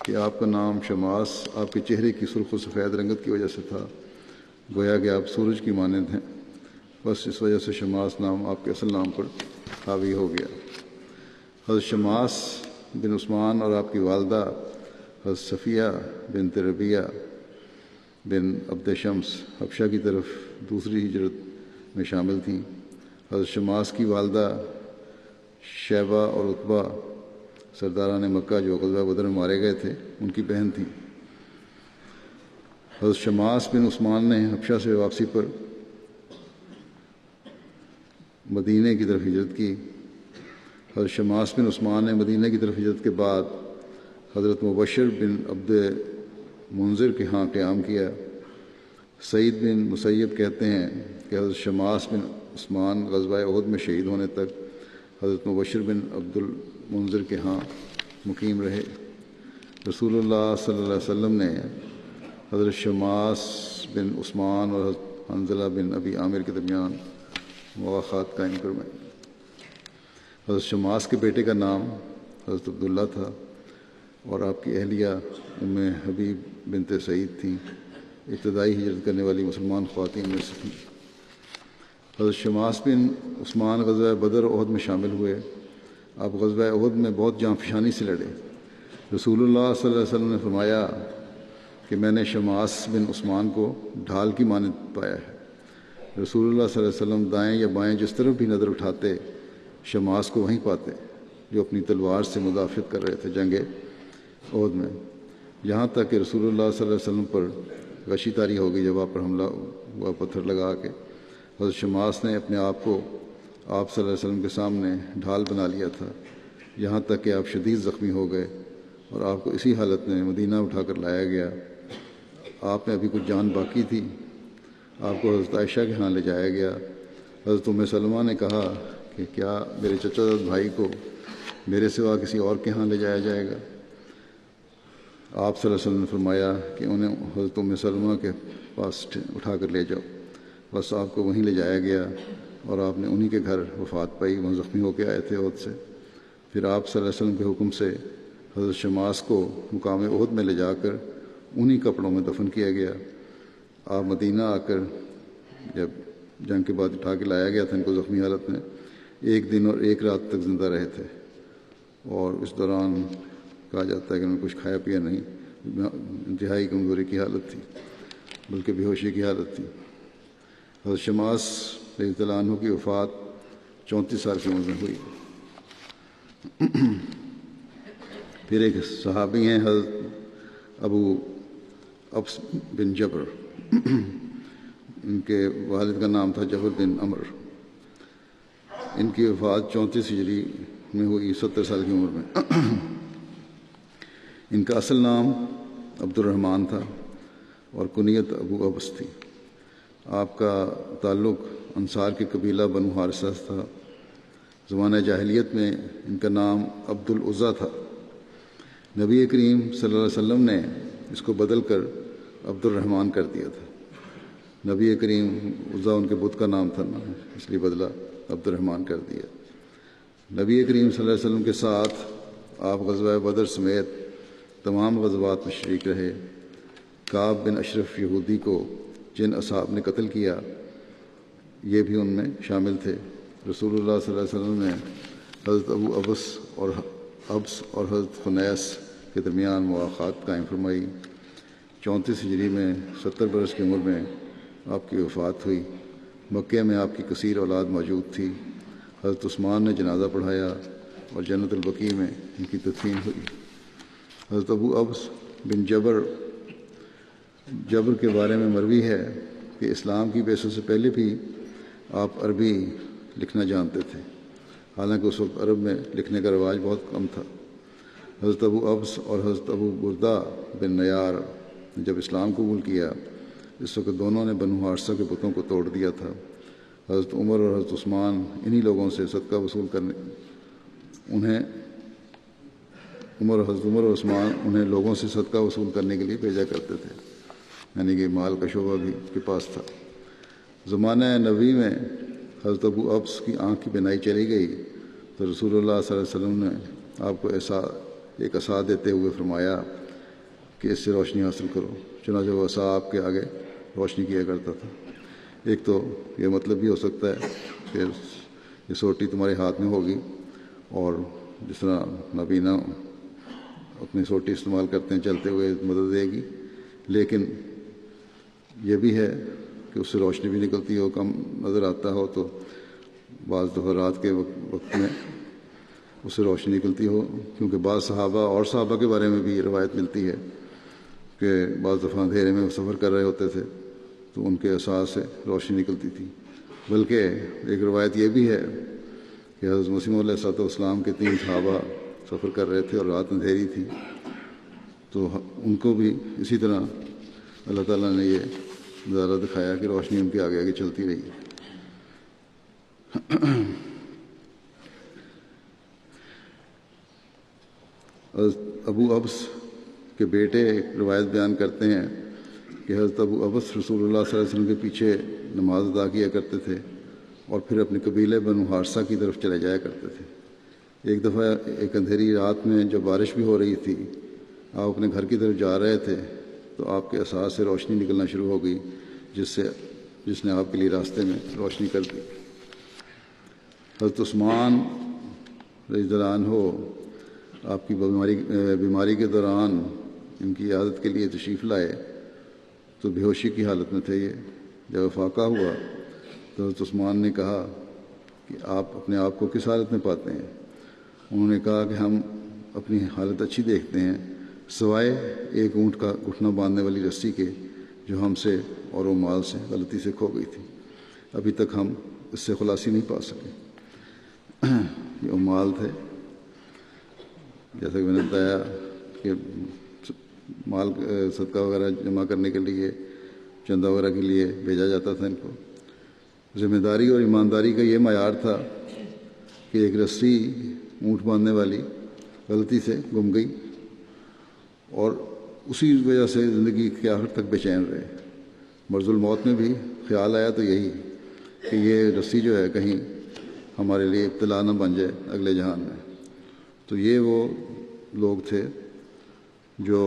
کہ آپ کا نام شماس آپ کے چہرے کی سرخ و سفید رنگت کی وجہ سے تھا، گویا کہ آپ سورج کی مانند ہیں، بس اس وجہ سے شماس نام آپ کے اصل نام پر حاوی ہو گیا۔ حضرت شماس بن عثمان اور آپ کی والدہ حضرت صفیہ بنت ربیعہ بن عبد شمس حبشہ کی طرف دوسری ہجرت میں شامل تھیں۔ حضرت شماس کی والدہ شیبہ اور عتبہ سرداران مکہ جو غزوہ بدر میں مارے گئے تھے ان کی بہن تھیں۔ حضرت شماس بن عثمان نے حبشہ سے واپسی پر مدینہ کی طرف ہجرت کی۔ حضرت شماس بن عثمان نے مدینہ کی طرف ہجرت کے بعد حضرت مبشر بن عبد منذر کے ہاں قیام کیا۔ سعید بن مسیب کہتے ہیں کہ حضرت شماس بن عثمان غزوہ احد میں شہید ہونے تک حضرت مبشر بن عبد المنذر کے ہاں مقیم رہے۔ رسول اللہ صلی اللہ علیہ وسلم نے حضرت شماس بن عثمان اور حضرت حنظلہ بن ابی عامر کے درمیان مواخات قائم کروائی۔ حضرت شماس کے بیٹے کا نام حضرت عبداللہ تھا، اور آپ کی اہلیہ ام حبیب بنت سعید تھیں، ابتدائی ہجرت کرنے والی مسلمان خواتین میں سے تھیں۔ حضرت شماس بن عثمان غزوہ بدر احد میں شامل ہوئے۔ آپ غزوہ احد میں بہت جاں فشانی سے لڑے۔ رسول اللہ صلی اللہ علیہ وسلم نے فرمایا کہ میں نے شماس بن عثمان کو ڈھال کی مانند پایا ہے۔ رسول اللہ صلی اللہ علیہ وسلم دائیں یا بائیں جس طرف بھی نظر اٹھاتے شماس کو وہیں پاتے جو اپنی تلوار سے مدافعت کر رہے تھے جنگ احد میں، یہاں تک کہ رسول اللہ صلی اللہ علیہ وسلم پر غشی طاری ہو گئی جب آپ پر حملہ ہوا پتھر لگا کے۔ حضرت شماس نے اپنے آپ کو آپ صلی اللہ علیہ وسلم کے سامنے ڈھال بنا لیا تھا، یہاں تک کہ آپ شدید زخمی ہو گئے اور آپ کو اسی حالت میں مدینہ اٹھا کر لایا گیا۔ آپ میں ابھی کچھ جان باقی تھی، آپ کو حضرت عائشہ کے ہاں لے جایا گیا۔ حضرت ام سلمہ نے کہا کہ کیا میرے چچا زاد بھائی کو میرے سوا کسی اور کے ہاں لے جایا جائے گا؟ آپ صلی اللہ علیہ وسلم نے فرمایا کہ انہیں حضرت ام سلمہ کے پاس اٹھا کر لے جاؤ۔ بس آپ کو وہیں لے جایا گیا اور آپ نے انہی کے گھر وفات پائی، وہاں زخمی ہو کے آئے تھے احد سے۔ پھر آپ صلی اللہ علیہ وسلم کے حکم سے حضرت شماس کو مقام احد میں لے جا کر انہی کپڑوں میں دفن کیا گیا۔ آپ مدینہ آ کر جب جنگ کے بعد اٹھا کے لایا گیا تھا ان کو زخمی حالت میں، 1 دن اور 1 رات تک زندہ رہے تھے، اور اس دوران کہا جاتا ہے کہ انہوں نے کچھ کھایا پیا نہیں، انتہائی کمزوری کی حالت تھی۔ بلکہ بے ہوشی کی حالت تھی۔ حضرت شماس رضی اللہ عنہ کی وفات 34 سال کی عمر میں ہوئی۔ پھر ایک صحابی ہیں حضرت ابو ابس بن جبر، ان کے والد کا نام تھا جبر بن عمر۔ ان کی وفات 34 ہجری میں ہوئی 70 سال کی عمر میں۔ ان کا اصل نام عبد الرحمن تھا اور کنیت ابو ابس تھی۔ آپ کا تعلق انصار کے قبیلہ بنو حارثہ تھا۔ زمانہ جاہلیت میں ان کا نام عبد العزیٰ تھا۔ نبی کریم صلی اللہ علیہ وسلم نے اس کو بدل کر عبد الرحمن کر دیا تھا۔ نبی کریم عزیٰ ان کے بت کا نام تھا نا، اس لیے بدلا عبد الرحمن کر دیا۔ نبی کریم صلی اللہ علیہ وسلم کے ساتھ آپ غزوہ بدر سمیت تمام غزوات میں شریک رہے۔ کعب بن اشرف یہودی کو جن اصحاب نے قتل کیا یہ بھی ان میں شامل تھے۔ رسول اللہ صلی اللہ علیہ وسلم نے حضرت ابو ابس اور حضرت خنیس کے درمیان مواخات قائم فرمائی۔ 34 ہجری میں 70 برس کی عمر میں آپ کی وفات ہوئی۔ مکہ میں آپ کی کثیر اولاد موجود تھی۔ حضرت عثمان نے جنازہ پڑھایا اور جنت البقیع میں ان کی تدفین ہوئی۔ حضرت ابو ابس بن جبر کے بارے میں مروی ہے کہ اسلام کی بعثت سے پہلے بھی آپ عربی لکھنا جانتے تھے، حالانکہ اس وقت عرب میں لکھنے کا رواج بہت کم تھا۔ حضرت ابو ابس اور حضرت ابو بردہ بن نیار نے جب اسلام قبول کیا، اس وقت دونوں نے بنو حارثہ کے بتوں کو توڑ دیا تھا۔ حضرت عمر اور حضرت عثمان انہی لوگوں سے صدقہ وصول کرنے حضرت عمر اور عثمان انہیں لوگوں سے صدقہ وصول کرنے کے لیے بھیجا کرتے تھے، یعنی کہ مال کا شعبہ بھی کے پاس تھا۔ زمانہ نبی میں حضرت ابو ابس کی آنکھ کی بینائی چلی گئی تو رسول اللہ صلی اللہ علیہ وسلم نے آپ کو ایک عصا دیتے ہوئے فرمایا کہ اس سے روشنی حاصل کرو۔ چنانچہ وہ عصا آپ کے آگے روشنی کیا کرتا تھا۔ ایک تو یہ مطلب بھی ہو سکتا ہے کہ یہ سوٹی تمہارے ہاتھ میں ہوگی، اور جس طرح نبینا اپنی سوٹی استعمال کرتے ہیں چلتے ہوئے مدد دے گی، لیکن یہ بھی ہے کہ اس سے روشنی بھی نکلتی ہو، کم نظر آتا ہو تو بعض دفعہ رات کے وقت میں اس سے روشنی نکلتی ہو، کیونکہ بعض صحابہ کے بارے میں بھی یہ روایت ملتی ہے کہ بعض دفعہ اندھیرے میں وہ سفر کر رہے ہوتے تھے تو ان کے احساس سے روشنی نکلتی تھی۔ بلکہ ایک روایت یہ بھی ہے کہ حضرت مسیح علیہ الصلوۃ والسلام کے 3 صحابہ سفر کر رہے تھے اور رات اندھیری تھی، تو ان کو بھی اسی طرح اللہ تعالیٰ نے یہ نظارہ دکھایا کہ روشنی ان کے آگے آگے چلتی رہی۔ حضرت ابو ابس کے بیٹے ایک روایت بیان کرتے ہیں کہ حضرت ابو ابس رسول اللہ صلی اللہ علیہ وسلم کے پیچھے نماز ادا کیا کرتے تھے اور پھر اپنے قبیلے بنو حارثہ کی طرف چلے جایا کرتے تھے۔ ایک دفعہ ایک اندھیری رات میں جب بارش بھی ہو رہی تھی، آپ اپنے گھر کی طرف جا رہے تھے تو آپ کے احساس سے روشنی نکلنا شروع ہو گئی، جس نے آپ کے لیے راستے میں روشنی کر دی۔ حضرت عثمان رضی اللہ عنہ آپ کی بیماری کے دوران ان کی عیادت کے لیے تشریف لائے تو بے ہوشی کی حالت میں تھے۔ یہ جب افاقہ ہوا تو حضرت عثمان نے کہا کہ آپ اپنے آپ کو کس حالت میں پاتے ہیں؟ انہوں نے کہا کہ ہم اپنی حالت اچھی دیکھتے ہیں سوائے ایک اونٹ کا گھٹنا باندھنے والی رسی کے جو ہم سے اور وہ مال سے غلطی سے کھو گئی تھی، ابھی تک ہم اس سے خلاصی نہیں پا سکے۔ یہ وہ مال تھے، جیسا کہ میں نے بتایا کہ مال صدقہ وغیرہ جمع کرنے کے لیے، چندہ وغیرہ کے لیے بھیجا جاتا تھا ان کو۔ ذمہ داری اور ایمانداری کا یہ معیار تھا کہ ایک رسی اونٹ باندھنے والی غلطی سے گم گئی اور اسی وجہ سے زندگی کے آخر تک بے چین رہے۔ مرض الموت میں بھی خیال آیا تو یہی کہ یہ رسی جو ہے کہیں ہمارے لیے ابتلا نہ بن جائے اگلے جہان میں۔ تو یہ وہ لوگ تھے جو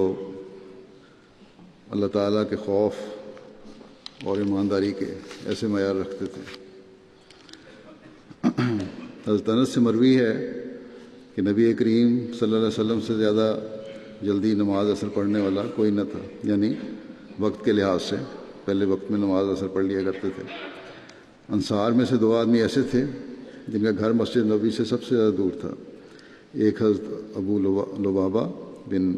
اللہ تعالیٰ کے خوف اور ایمانداری کے ایسے معیار رکھتے تھے۔ حضرت انس سے مروی ہے کہ نبی کریم صلی اللہ علیہ وسلم سے زیادہ جلدی نماز اثر پڑھنے والا کوئی نہ تھا، یعنی وقت کے لحاظ سے پہلے وقت میں نماز اثر پڑھ لیا کرتے تھے۔ انصار میں سے 2 آدمی ایسے تھے جن کا گھر مسجد نبوی سے سب سے زیادہ دور تھا۔ ایک حضرت ابو لبابہ بن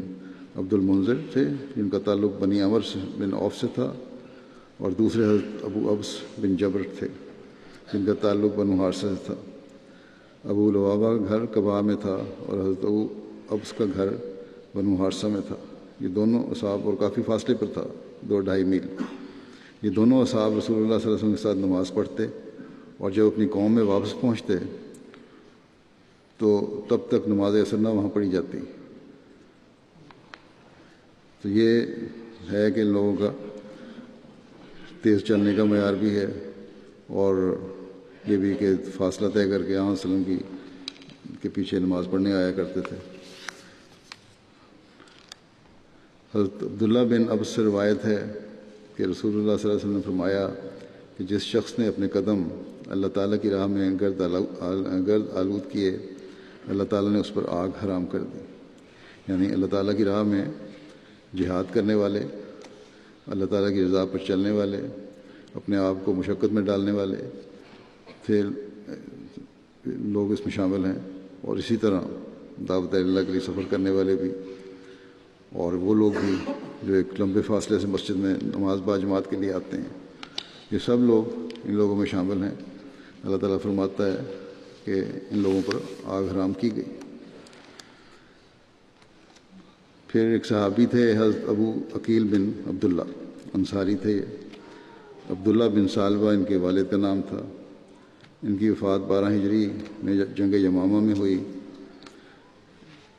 عبد المنذر تھے جن کا تعلق بنی عمر بن عوف سے تھا، اور دوسرے حضرت ابو ابس بن جبر تھے جن کا تعلق بنو حارثہ سے تھا۔ ابو لبابہ کا گھر قباء میں تھا اور حضرت ابو ابس کا گھر بنو حارثہ میں تھا۔ یہ دونوں اصحاب، اور کافی فاصلے پر تھا، 2-2.5 میل۔ یہ دونوں اصحاب رسول اللہ صلی اللہ علیہ وسلم کے ساتھ نماز پڑھتے، اور جب اپنی قوم میں واپس پہنچتے تو تب تک نماز عصر نہ وہاں پڑھی جاتی۔ تو یہ ہے کہ ان لوگوں کا تیز چلنے کا معیار بھی ہے، اور یہ بھی کہ فاصلہ طے کر کے آن وسلم کے پیچھے نماز پڑھنے آیا کرتے تھے۔ حضرت عبداللہ بن ابس سے روایت ہے کہ رسول اللہ صلی اللہ علیہ وسلم نے فرمایا کہ جس شخص نے اپنے قدم اللہ تعالیٰ کی راہ میں گرد آلود کیے، اللہ تعالیٰ نے اس پر آگ حرام کر دی۔ یعنی اللہ تعالیٰ کی راہ میں جہاد کرنے والے، اللہ تعالیٰ کی رضا پر چلنے والے، اپنے آپ کو مشقت میں ڈالنے والے تھے لوگ اس میں شامل ہیں، اور اسی طرح دعوت اللہ کے لیے سفر کرنے والے بھی، اور وہ لوگ بھی جو ایک لمبے فاصلے سے مسجد میں نماز باجماعت کے لیے آتے ہیں، یہ سب لوگ ان لوگوں میں شامل ہیں۔ اللہ تعالیٰ فرماتا ہے کہ ان لوگوں پر آگ حرام کی گئی۔ پھر ایک صحابی تھے حضرت ابو عقیل بن عبداللہ، انصاری تھے یہ۔ عبداللہ بن سالبہ ان کے والد کا نام تھا۔ ان کی وفات 12 ہجری میں جنگ یمامہ میں ہوئی۔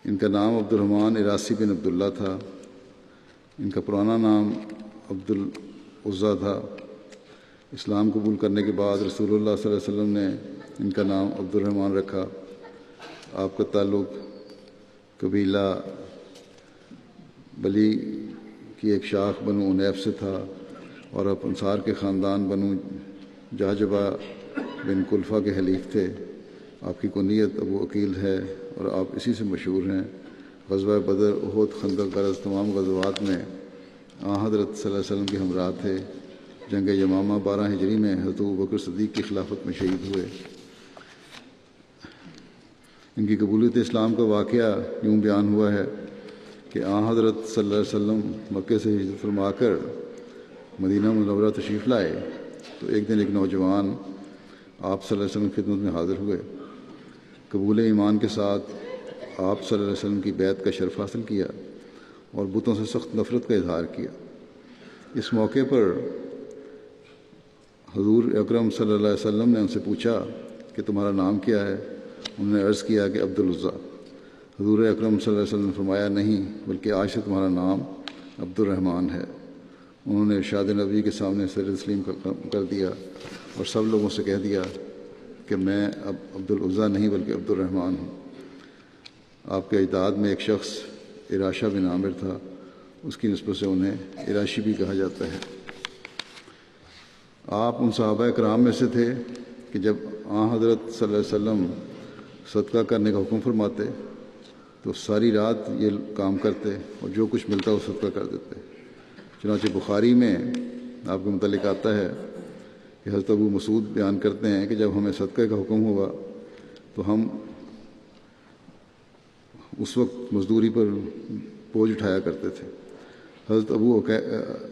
ان کا نام عبد الرحمن عراسی بن عبداللہ تھا۔ ان کا پرانا نام عبد العزیٰ تھا۔ اسلام قبول کرنے کے بعد رسول اللہ صلی اللہ علیہ وسلم نے ان کا نام عبد الرحمن رکھا۔ آپ کا تعلق قبیلہ بلی کی ایک شاخ بنو انیف سے تھا، اور آپ انصار کے خاندان بنو جاجبہ بن کلفہ کے حلیف تھے۔ آپ کی کنیت ابو عقیل ہے، اور آپ اسی سے مشہور ہیں۔ غزوہ بدر، احد، خندق غرض تمام غزوات میں حضرت صلی اللہ علیہ وسلم کے ہمراہ تھے۔ جنگ یمامہ 12 ہجری میں حضرت ابوبکر صدیق کی خلافت میں شہید ہوئے۔ ان کی قبولیت اسلام کا واقعہ یوں بیان ہوا ہے کہ حضرت صلی اللہ علیہ وسلم مکے سے ہجرت فرما کر مدینہ منورہ تشریف لائے تو ایک دن ایک نوجوان آپ صلی اللہ علیہ وسلم کی خدمت میں حاضر ہوئے۔ قبول ایمان کے ساتھ آپ صلی اللہ علیہ وسلم کی بیعت کا شرف حاصل کیا اور بتوں سے سخت نفرت کا اظہار کیا۔ اس موقع پر حضور اکرم صلی اللہ علیہ وسلم نے ان سے پوچھا کہ تمہارا نام کیا ہے؟ انہوں نے عرض کیا کہ عبد العزیٰ۔ حضور اکرم صلی اللہ علیہ وسلم نے فرمایا نہیں، بلکہ آج سے تمہارا نام عبد الرحمن ہے۔ انہوں نے ارشاد نبی کے سامنے سر تسلیم کر دیا اور سب لوگوں سے کہہ دیا کہ میں اب عبد العزیٰ نہیں بلکہ عبد الرحمن ہوں۔ آپ کے اجداد میں ایک شخص اراشہ بن عامر تھا، اس کی نسبت سے انہیں اراشی بھی کہا جاتا ہے۔ آپ ان صحابہ کرام میں سے تھے کہ جب حضرت صلی اللہ علیہ وسلم صدقہ کرنے کا حکم فرماتے تو ساری رات یہ کام کرتے اور جو کچھ ملتا وہ صدقہ کر دیتے۔ چنانچہ بخاری میں آپ کے متعلق آتا ہے کہ حضرت ابو مسعود بیان کرتے ہیں کہ جب ہمیں صدقہ کا حکم ہوا تو ہم اس وقت مزدوری پر بوجھ اٹھایا کرتے تھے۔ حضرت ابو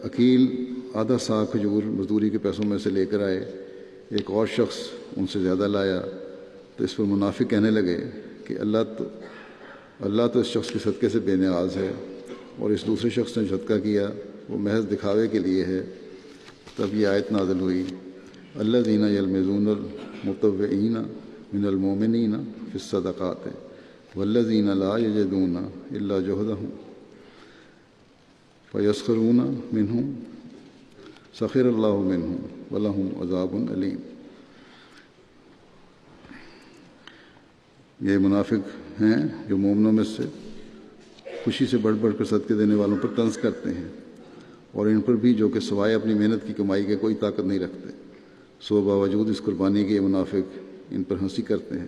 عقیل آدھا سا کھجور مزدوری کے پیسوں میں سے لے کر آئے، ایک اور شخص ان سے زیادہ لایا تو اس پر منافق کہنے لگے کہ اللہ تو اس شخص کے صدقے سے بے نیاز ہے، اور اس دوسرے شخص نے صدقہ کیا وہ محض دکھاوے کے لیے ہے۔ تب یہ آیت نازل ہوئی، الذین یلمزون المطوعین من المؤمنین فی الصدقات والذین لا یجدون الا جہدہم فیسخرون منہم سخر اللہ منہم ولہم عذاب علیم۔ یہ منافق ہیں جو مومنوں میں سے خوشی سے بڑھ بڑھ کر صدقے دینے والوں پر طنز کرتے ہیں، اور ان پر بھی جو کہ سوائے اپنی محنت کی کمائی کے کوئی طاقت نہیں رکھتے، سو باوجود اس قربانی کے یہ منافق ان پر ہنسی کرتے ہیں،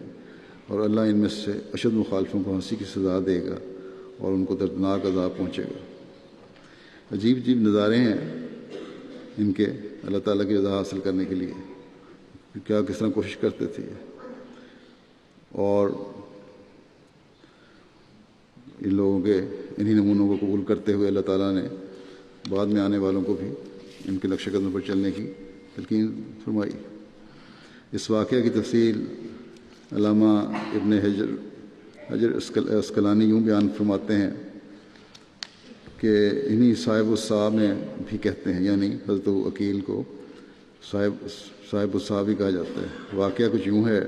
اور اللہ ان میں سے اشد مخالفوں کو ہنسی کی سزا دے گا اور ان کو دردناک عذاب پہنچے گا۔ عجیب عجیب نظارے ہیں ان کے اللہ تعالیٰ کی رضا حاصل کرنے کے لیے کیا کس طرح کوشش کرتے تھے. اور ان لوگوں کے انہی نمونوں کو قبول کرتے ہوئے اللہ تعالیٰ نے بعد میں آنے والوں کو بھی ان کے نقش قدم پر چلنے کی تلقین فرمائی. اس واقعہ کی تفصیل علامہ ابن حجر اسقلانی یوں بیان فرماتے ہیں کہ انہی صاحب الصحاب نے بھی کہتے ہیں، یعنی حضرت ابو عقیل کو صاحب الصحاب ہی کہا جاتا ہے. واقعہ کچھ یوں ہے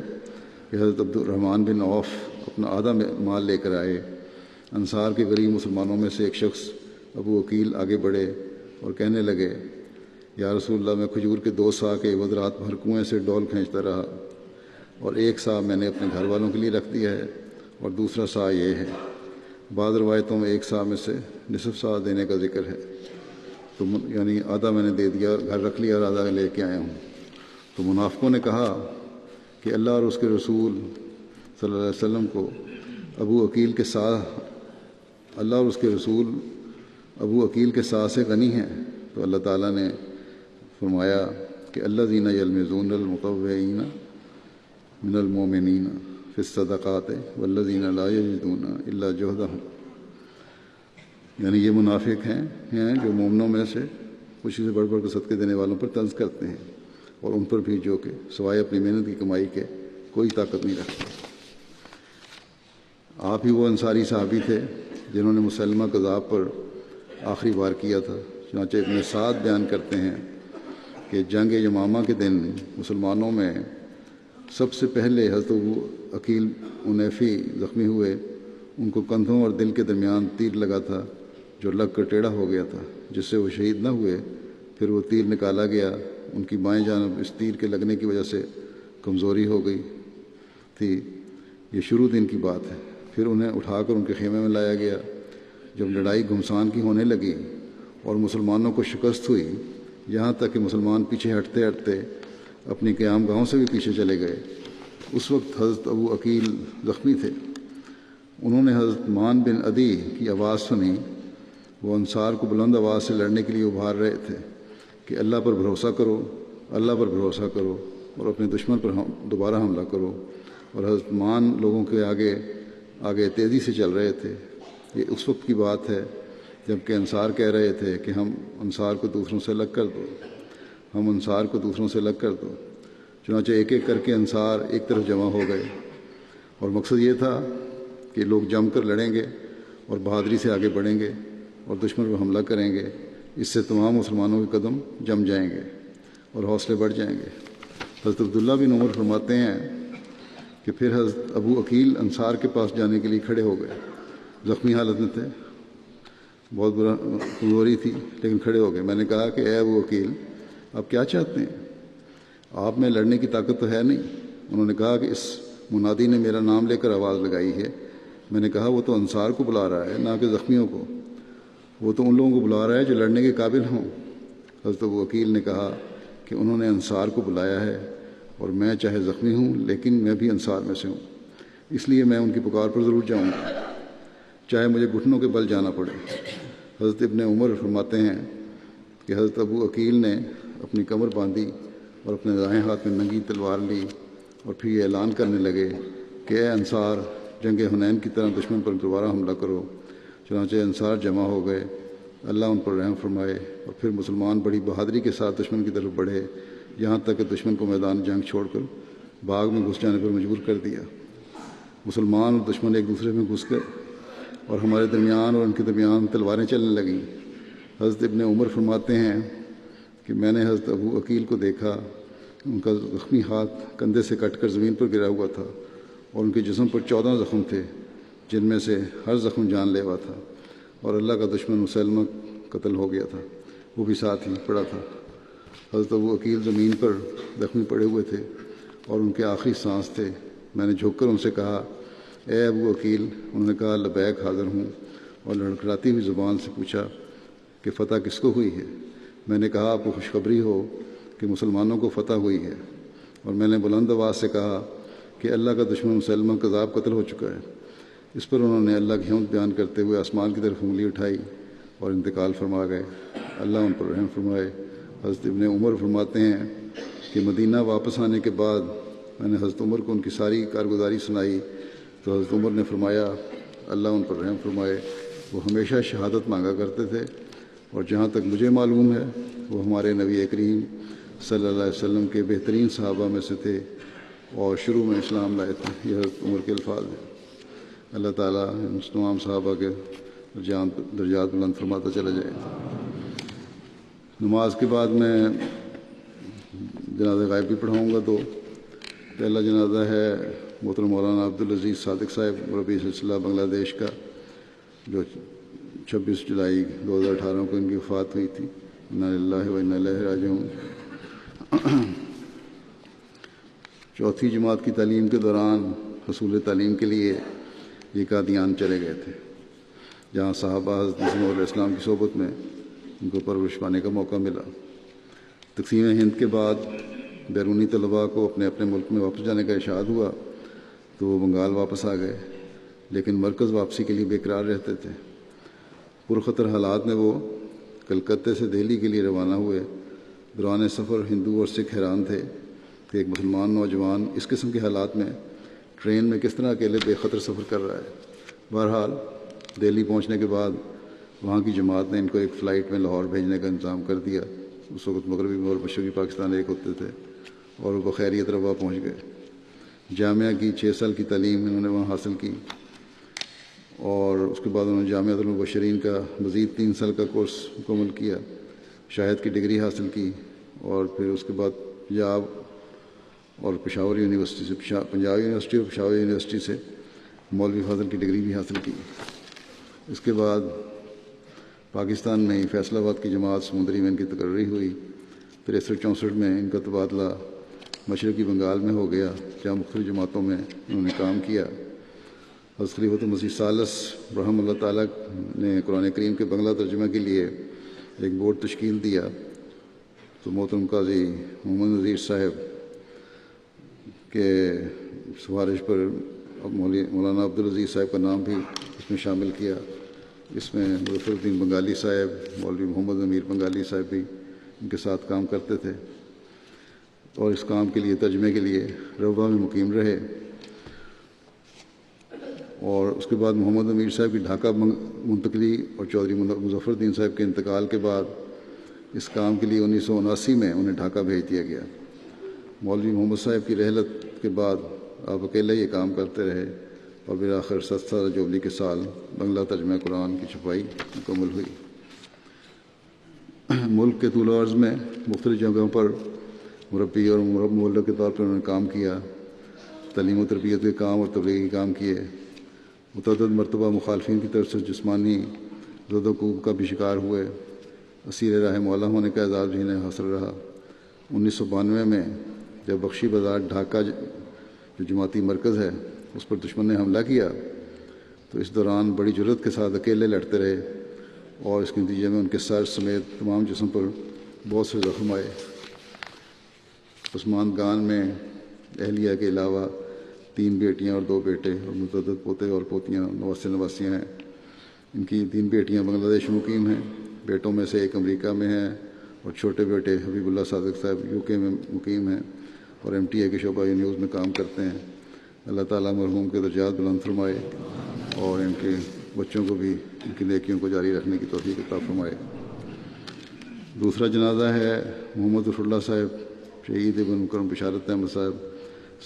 کہ حضرت عبد الرحمن بن عوف اپنا آدھا مال لے کر آئے. انصار کے غریب مسلمانوں میں سے ایک شخص ابو عقیل آگے بڑھے اور کہنے لگے، یا رسول اللہ، میں کھجور کے 2 سا کے عوض رات بھر کنویں سے ڈول کھینچتا رہا، اور 1 سا میں نے اپنے گھر والوں کے لیے رکھ دیا ہے، اور دوسرا سا یہ ہے. بعض روایتوں میں 1 سا میں سے نصف سا دینے کا ذکر ہے. تو یعنی آدھا میں نے دے دیا، گھر رکھ لیا، اور آدھا لے کے آیا ہوں. تو منافقوں نے کہا کہ اللہ اور اس کے رسول صلی اللہ علیہ وسلم کو ابو عقیل کے اللہ اور اس کے رسول ابو عقیل کے سا سے غنی ہیں. تو اللہ تعالیٰ نے فرمایا کہ الذین یلمزون المطوعین من المؤمنین فی الصدقات والذین لا یجدون الا جہدہم. یعنی یہ منافق ہیں جو مومنوں میں سے خوشی سے بڑھ بڑھ کر صدقے دینے والوں پر طنز کرتے ہیں، اور ان پر بھی جو کہ سوائے اپنی محنت کی کمائی کے کوئی طاقت نہیں رکھتے. آپ ہی وہ انصاری صحابی تھے جنہوں نے مسلمہ کذاب پر آخری وار کیا تھا. چنانچہ ابن سعد بیان کرتے ہیں کہ جنگ یمامہ کے دن مسلمانوں میں سب سے پہلے حضرت ابو عقیل عنیفی زخمی ہوئے. ان کو کندھوں اور دل کے درمیان تیر لگا تھا جو لگ کر ٹیڑھا ہو گیا تھا، جس سے وہ شہید نہ ہوئے. پھر وہ تیر نکالا گیا. ان کی بائیں جانب اس تیر کے لگنے کی وجہ سے کمزوری ہو گئی تھی. یہ شروع دن کی بات ہے. پھر انہیں اٹھا کر ان کے خیمے میں لایا گیا. جب لڑائی گھمسان کی ہونے لگی اور مسلمانوں کو شکست ہوئی، یہاں تک کہ مسلمان پیچھے ہٹتے ہٹتے اپنی قیام گاہوں سے بھی پیچھے چلے گئے، اس وقت حضرت ابو عقیل زخمی تھے. انہوں نے حضرت مان بن عدی کی آواز سنی. وہ انصار کو بلند آواز سے لڑنے کے لیے ابھار رہے تھے کہ اللہ پر بھروسہ کرو، اللہ پر بھروسہ کرو، اور اپنے دشمن پر دوبارہ حملہ کرو. اور حضرت مان لوگوں کے آگے تیزی سے چل رہے تھے. یہ اس وقت کی بات ہے جب کہ انصار کہہ رہے تھے کہ ہم انصار کو دوسروں سے الگ کر دو، ہم انصار کو دوسروں سے الگ کر دو. چنانچہ ایک ایک کر کے انصار ایک طرف جمع ہو گئے، اور مقصد یہ تھا کہ لوگ جم کر لڑیں گے اور بہادری سے آگے بڑھیں گے اور دشمن پر حملہ کریں گے. اس سے تمام مسلمانوں کے قدم جم جائیں گے اور حوصلے بڑھ جائیں گے. حضرت عبداللہ بن عمر فرماتے ہیں کہ پھر حضرت ابو عقیل انصار کے پاس جانے کے لیے کھڑے ہو گئے. زخمی حالت میں تھے، بہت برا کمزوری تھی، لیکن کھڑے ہو گئے. میں نے کہا کہ اے ابو عقیل، آپ کیا چاہتے ہیں؟ آپ میں لڑنے کی طاقت تو ہے نہیں. انہوں نے کہا کہ اس منادی نے میرا نام لے کر آواز لگائی ہے. میں نے کہا وہ تو انصار کو بلا رہا ہے، نہ کہ زخمیوں کو. وہ تو ان لوگوں کو بلا رہا ہے جو لڑنے کے قابل ہوں. حضرت ابو عقیل نے کہا کہ انہوں نے انصار کو بلایا ہے، اور میں چاہے زخمی ہوں لیکن میں بھی انصار میں سے ہوں، اس لیے میں ان کی پکار پر ضرور جاؤں گا، چاہے مجھے گھٹنوں کے بل جانا پڑے. حضرت ابن عمر فرماتے ہیں کہ حضرت ابو عقیل نے اپنی کمر باندھی اور اپنے دائیں ہاتھ میں ننگی تلوار لی، اور پھر یہ اعلان کرنے لگے کہ اے انصار، جنگ حنین کی طرح دشمن پر دوبارہ حملہ کرو. چنانچہ انصار جمع ہو گئے. اللہ ان پر رحم فرمائے. اور پھر مسلمان بڑی بہادری کے ساتھ دشمن کی طرف بڑھے، یہاں تک کہ دشمن کو میدان جنگ چھوڑ کر باغ میں گھس جانے پر مجبور کر دیا. مسلمان اور دشمن ایک دوسرے میں گھس گئے، اور ہمارے درمیان اور ان کے درمیان تلواریں چلنے لگیں. حضرت ابن عمر فرماتے ہیں کہ میں نے حضرت ابو عقیل کو دیکھا. ان کا زخمی ہاتھ کندھے سے کٹ کر زمین پر گرا ہوا تھا، اور ان کے جسم پر 14 زخم تھے، جن میں سے ہر زخم جان لیوا تھا. اور اللہ کا دشمن مسلمہ قتل ہو گیا تھا، وہ بھی ساتھ ہی پڑا تھا. حضرت ابو عقیل زمین پر زخمی پڑے ہوئے تھے اور ان کے آخری سانس تھے. میں نے جھک کر ان سے کہا اے ابو عقیل. انہوں نے کہا لبیک، حاضر ہوں، اور لڑکھڑاتی ہوئی زبان سے پوچھا کہ فتح کس کو ہوئی ہے؟ میں نے کہا آپ کو خوشخبری ہو کہ مسلمانوں کو فتح ہوئی ہے. اور میں نے بلند آواز سے کہا کہ اللہ کا دشمن مسلمہ کذاب قتل ہو چکا ہے. اس پر انہوں نے اللہ کی حمد بیان کرتے ہوئے آسمان کی طرف انگلی اٹھائی اور انتقال فرما گئے. اللہ ان پر رحم فرمائے. حضرت ابن عمر فرماتے ہیں کہ مدینہ واپس آنے کے بعد میں نے حضرت عمر کو ان کی ساری کارگزاری سنائی تو حضرت عمر نے فرمایا اللہ ان پر رحم فرمائے، وہ ہمیشہ شہادت مانگا کرتے تھے، اور جہاں تک مجھے معلوم ہے وہ ہمارے نبی کریم صلی اللہ علیہ وسلم کے بہترین صحابہ میں سے تھے اور شروع میں اسلام لائے تھے۔ یہ حضرت عمر کے الفاظ ہیں۔ اللہ تعالیٰ ان تمام صحابہ کے درجات بلند فرماتا چلا جائے۔ نماز کے بعد میں جنازہ غائب بھی پڑھاؤں گا دو۔ پہلا جنازہ ہے محترم مولانا عبدالعزیز صادق صاحب مربی سلسلہ بنگلہ دیش کا، جو 26 جولائی 2018 کو ان کی وفات ہوئی تھی۔ انا للہ و انا الیہ راجعون۔ چوتھی جماعت کی تعلیم کے دوران حصول تعلیم کے لیے یہ قادیان چلے گئے تھے، جہاں صحابہ حضرت مسیح علیہ السلام کی صحبت میں ان کو پرورش پانے کا موقع ملا۔ تقسیم ہند کے بعد بیرونی طلباء کو اپنے اپنے ملک میں واپس جانے کا ارشاد ہوا تو وہ بنگال واپس آ گئے، لیکن مرکز واپسی کے لیے بے قرار رہتے تھے۔ پرخطر حالات میں وہ کلکتے سے دہلی کے لیے روانہ ہوئے۔ دوران سفر ہندو اور سکھ حیران تھے کہ ایک مسلمان نوجوان اس قسم کے حالات میں ٹرین میں کس طرح اکیلے بے خطر سفر کر رہا ہے۔ بہرحال دہلی پہنچنے کے بعد وہاں کی جماعت نے ان کو ایک فلائٹ میں لاہور بھیجنے کا انتظام کر دیا۔ اس وقت مغربی اور مشرقی پاکستان ایک ہوتے تھے، اور وہ بخیریت روا پہنچ گئے۔ جامعہ کی 6 سال کی تعلیم انہوں نے وہاں حاصل کی، اور اس کے بعد انہوں نے جامعہ المبشرین کا مزید 3 سال کا کورس مکمل کیا، شاہد کی ڈگری حاصل کی، اور پھر اس کے بعد پنجاب اور پشاور یونیورسٹی سے پنجاب یونیورسٹی اور پشاور یونیورسٹی سے مولوی فاضل کی ڈگری بھی حاصل کی۔ اس کے بعد پاکستان میں ہی فیصل آباد کی جماعت سمندری میں ان کی تقرری ہوئی۔ 63-64 میں ان کا تبادلہ مشرقی بنگال میں ہو گیا، جہاں مختلف جماعتوں میں انہوں نے کام کیا۔ حضرت خلیفۃ المسیح ثالث رحمہ اللہ تعالیٰ نے قرآن کریم کے بنگلہ ترجمہ کے لیے ایک بورڈ تشکیل دیا، تو محترم قاضی محمد نذیر صاحب کے سفارش پر مولانا عبدالعزیز صاحب کا نام بھی اس میں شامل کیا۔ اس میں مظفر الدین بنگالی صاحب، مولوی محمد امیر بنگالی صاحب بھی ان کے ساتھ کام کرتے تھے، اور اس کام کے لیے ترجمے کے لیے روضہ میں مقیم رہے۔ اور اس کے بعد محمد امیر صاحب کی ڈھاکہ منتقلی اور چودھری مظفر الدین صاحب کے انتقال کے بعد اس کام کے لیے 1979 میں انہیں ڈھاکہ بھیج دیا گیا۔ مولوی محمد صاحب کی رحلت کے بعد آپ اکیلے یہ کام کرتے رہے، اور بالآخر 7 سال جوبلی کے سال بنگلہ ترجمہ قرآن کی چھپائی مکمل ہوئی۔ ملک کے طول و عرض میں مختلف جگہوں پر مربی اور مولد کے طور پر انہوں نے کام کیا، تعلیم و تربیت کے کام اور تبلیغی کام کیے۔ متعدد مرتبہ مخالفین کی طرف سے جسمانی زد و کوب کا بھی شکار ہوئے۔ اسیر راہ مولا ہونے کا اعزاز بھی انہیں حاصل رہا۔ 1992 میں جب بخشی بازار ڈھاکہ جو جماعتی مرکز ہے اس پر دشمن نے حملہ کیا، تو اس دوران بڑی جرأت کے ساتھ اکیلے لڑتے رہے، اور اس کے نتیجے میں ان کے سر سمیت تمام جسم پر بہت سے زخم آئے۔ پسماندگان میں اہلیہ کے علاوہ 3 بیٹیاں اور 2 بیٹے اور متعدد پوتے اور پوتیاں نواسیاں ہیں۔ ان کی 3 بیٹیاں بنگلہ دیش میں مقیم ہیں، بیٹوں میں سے ایک امریکہ میں ہیں، اور چھوٹے بیٹے حبیب اللہ صادق صاحب UK میں مقیم ہیں اور MTA کے شعبہ نیوز میں کام کرتے ہیں۔ اللہ تعالیٰ مرحوم کے درجات بلند فرمائے اور ان کے بچوں کو بھی ان کی نیکیوں کو جاری رکھنے کی توفیق عطا فرمائے۔ دوسرا جنازہ ہے محمد ظفر اللہ صاحب شہید ابن مکرم بشارت احمد صاحب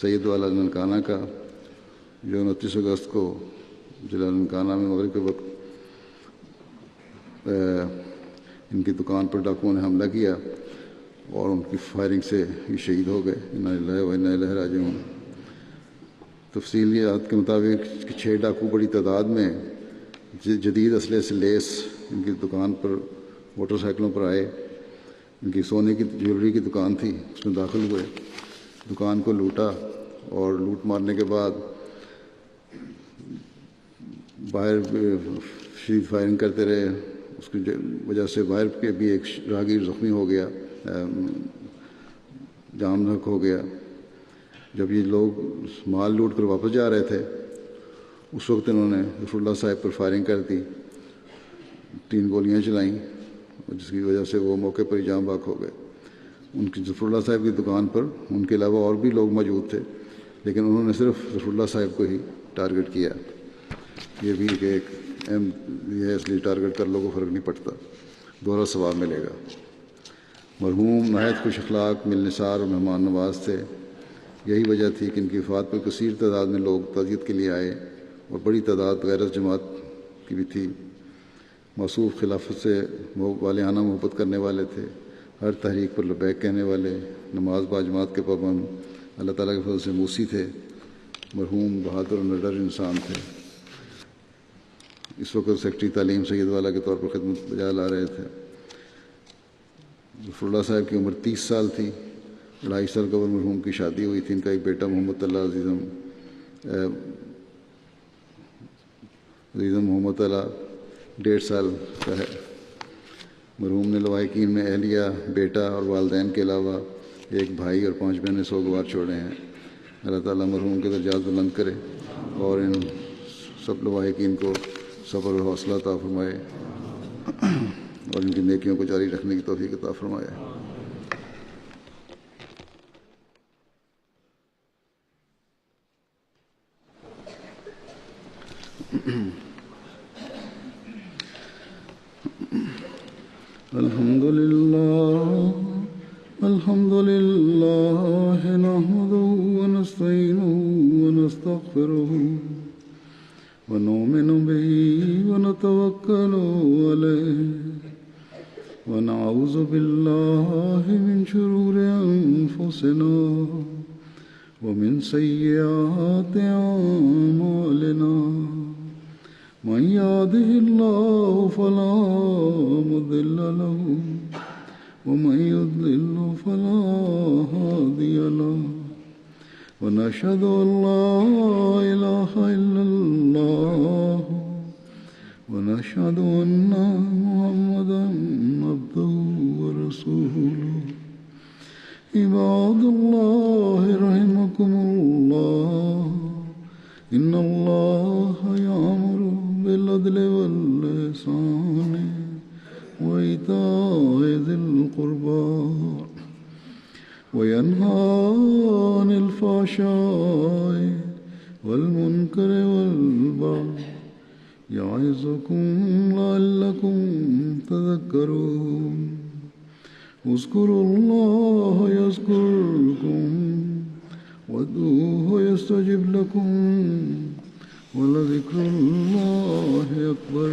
سید والا ننکانہ کا، جو 29 اگست کو ضلع ننکانہ میں مغرب کے وقت ان کی دکان پر ڈاکوؤں نے حملہ کیا اور ان کی فائرنگ سے یہ شہید ہو گئے۔ انا للہ و انا الیہ راجعون۔ تفصیلیات کے مطابق 6 ڈاکو بڑی تعداد میں جدید اسلحے سے لیس ان کی دکان پر موٹر سائیکلوں پر آئے۔ ان کی سونے کی جیولری کی دکان تھی، اس میں داخل ہوئے، دکان کو لوٹا، اور لوٹ مارنے کے بعد باہر شدید فائرنگ کرتے رہے۔ اس کی وجہ سے باہر کے بھی ایک راہگیر زخمی ہو گیا، جام نک ہو گیا۔ جب یہ لوگ مال لوٹ کر واپس جا رہے تھے اس وقت انہوں نے ظفر اللہ صاحب پر فائرنگ کر دی، 3 گولیاں چلائیں، جس کی وجہ سے وہ موقع پر ہی جاں بحق ہو گئے۔ ان کی ظفر اللہ صاحب کی دکان پر ان کے علاوہ اور بھی لوگ موجود تھے، لیکن انہوں نے صرف ظفر اللہ صاحب کو ہی ٹارگٹ کیا۔ یہ بھی کہ ایک اہم یہ ہے، اس لیے ٹارگٹ کر لوگوں کو فرق نہیں پڑتا، دوہرا ثواب ملے گا۔ مرحوم نہایت خوش اخلاق، مل نثار اور مہمان نواز تھے۔ یہی وجہ تھی کہ ان کی وفات پر کثیر تعداد میں لوگ تعزیت کے لیے آئے اور بڑی تعداد غیرت جماعت کی بھی تھی۔ موصوف خلافت سے والہانہ محبت کرنے والے تھے، ہر تحریک پر لبیک کہنے والے، نماز باجماعت کے پابند، اللہ تعالیٰ کے فضل سے موسی تھے۔ مرحوم بہادر اور نڈر انسان تھے۔ اس وقت سیکٹری تعلیم سید والا کے طور پر خدمت بجا لا رہے تھے۔ ظفر اللہ صاحب کی عمر 30 سال تھی۔ 2.5 سال قبل مرحوم کی شادی ہوئی تھی۔ ان کا ایک بیٹا محمد اللہ عزیزم محمد اللہ 1.5 سال کا ہے۔ مرحوم نے لواحقین میں اہلیہ، بیٹا اور والدین کے علاوہ ایک بھائی اور 5 بہنیں سوگوار چھوڑے ہیں۔ اللہ تعالیٰ مرحوم کے درجات بلند کرے اور ان سب لواحقین کو صبر اور حوصلہ عطا فرمائے اور ان کی نیکیوں کو جاری رکھنے کی توفیق عطا فرمائے۔ الحمد لله نحمده ونستعينه ونستغفره ونؤمن به ونتوكل عليه ونعوذ بالله من شرور أنفسنا ومن سيئات أعمالنا من يهده الله فلا مضل له ومن يضلل فلا هادي له ونشهد أن لا إله إلا الله ونشهد أن محمدا عبده ورسوله عباد الله رحمكم الله إن الله يأمر بالعدل والإحسان وإيتاء ذي القربى وينهى عن الفحشاء والمنكر والبغي يعظكم لعلكم تذكرون اذكروا الله يذكركم وادعوه يستجب لكم ولذكر الله أكبر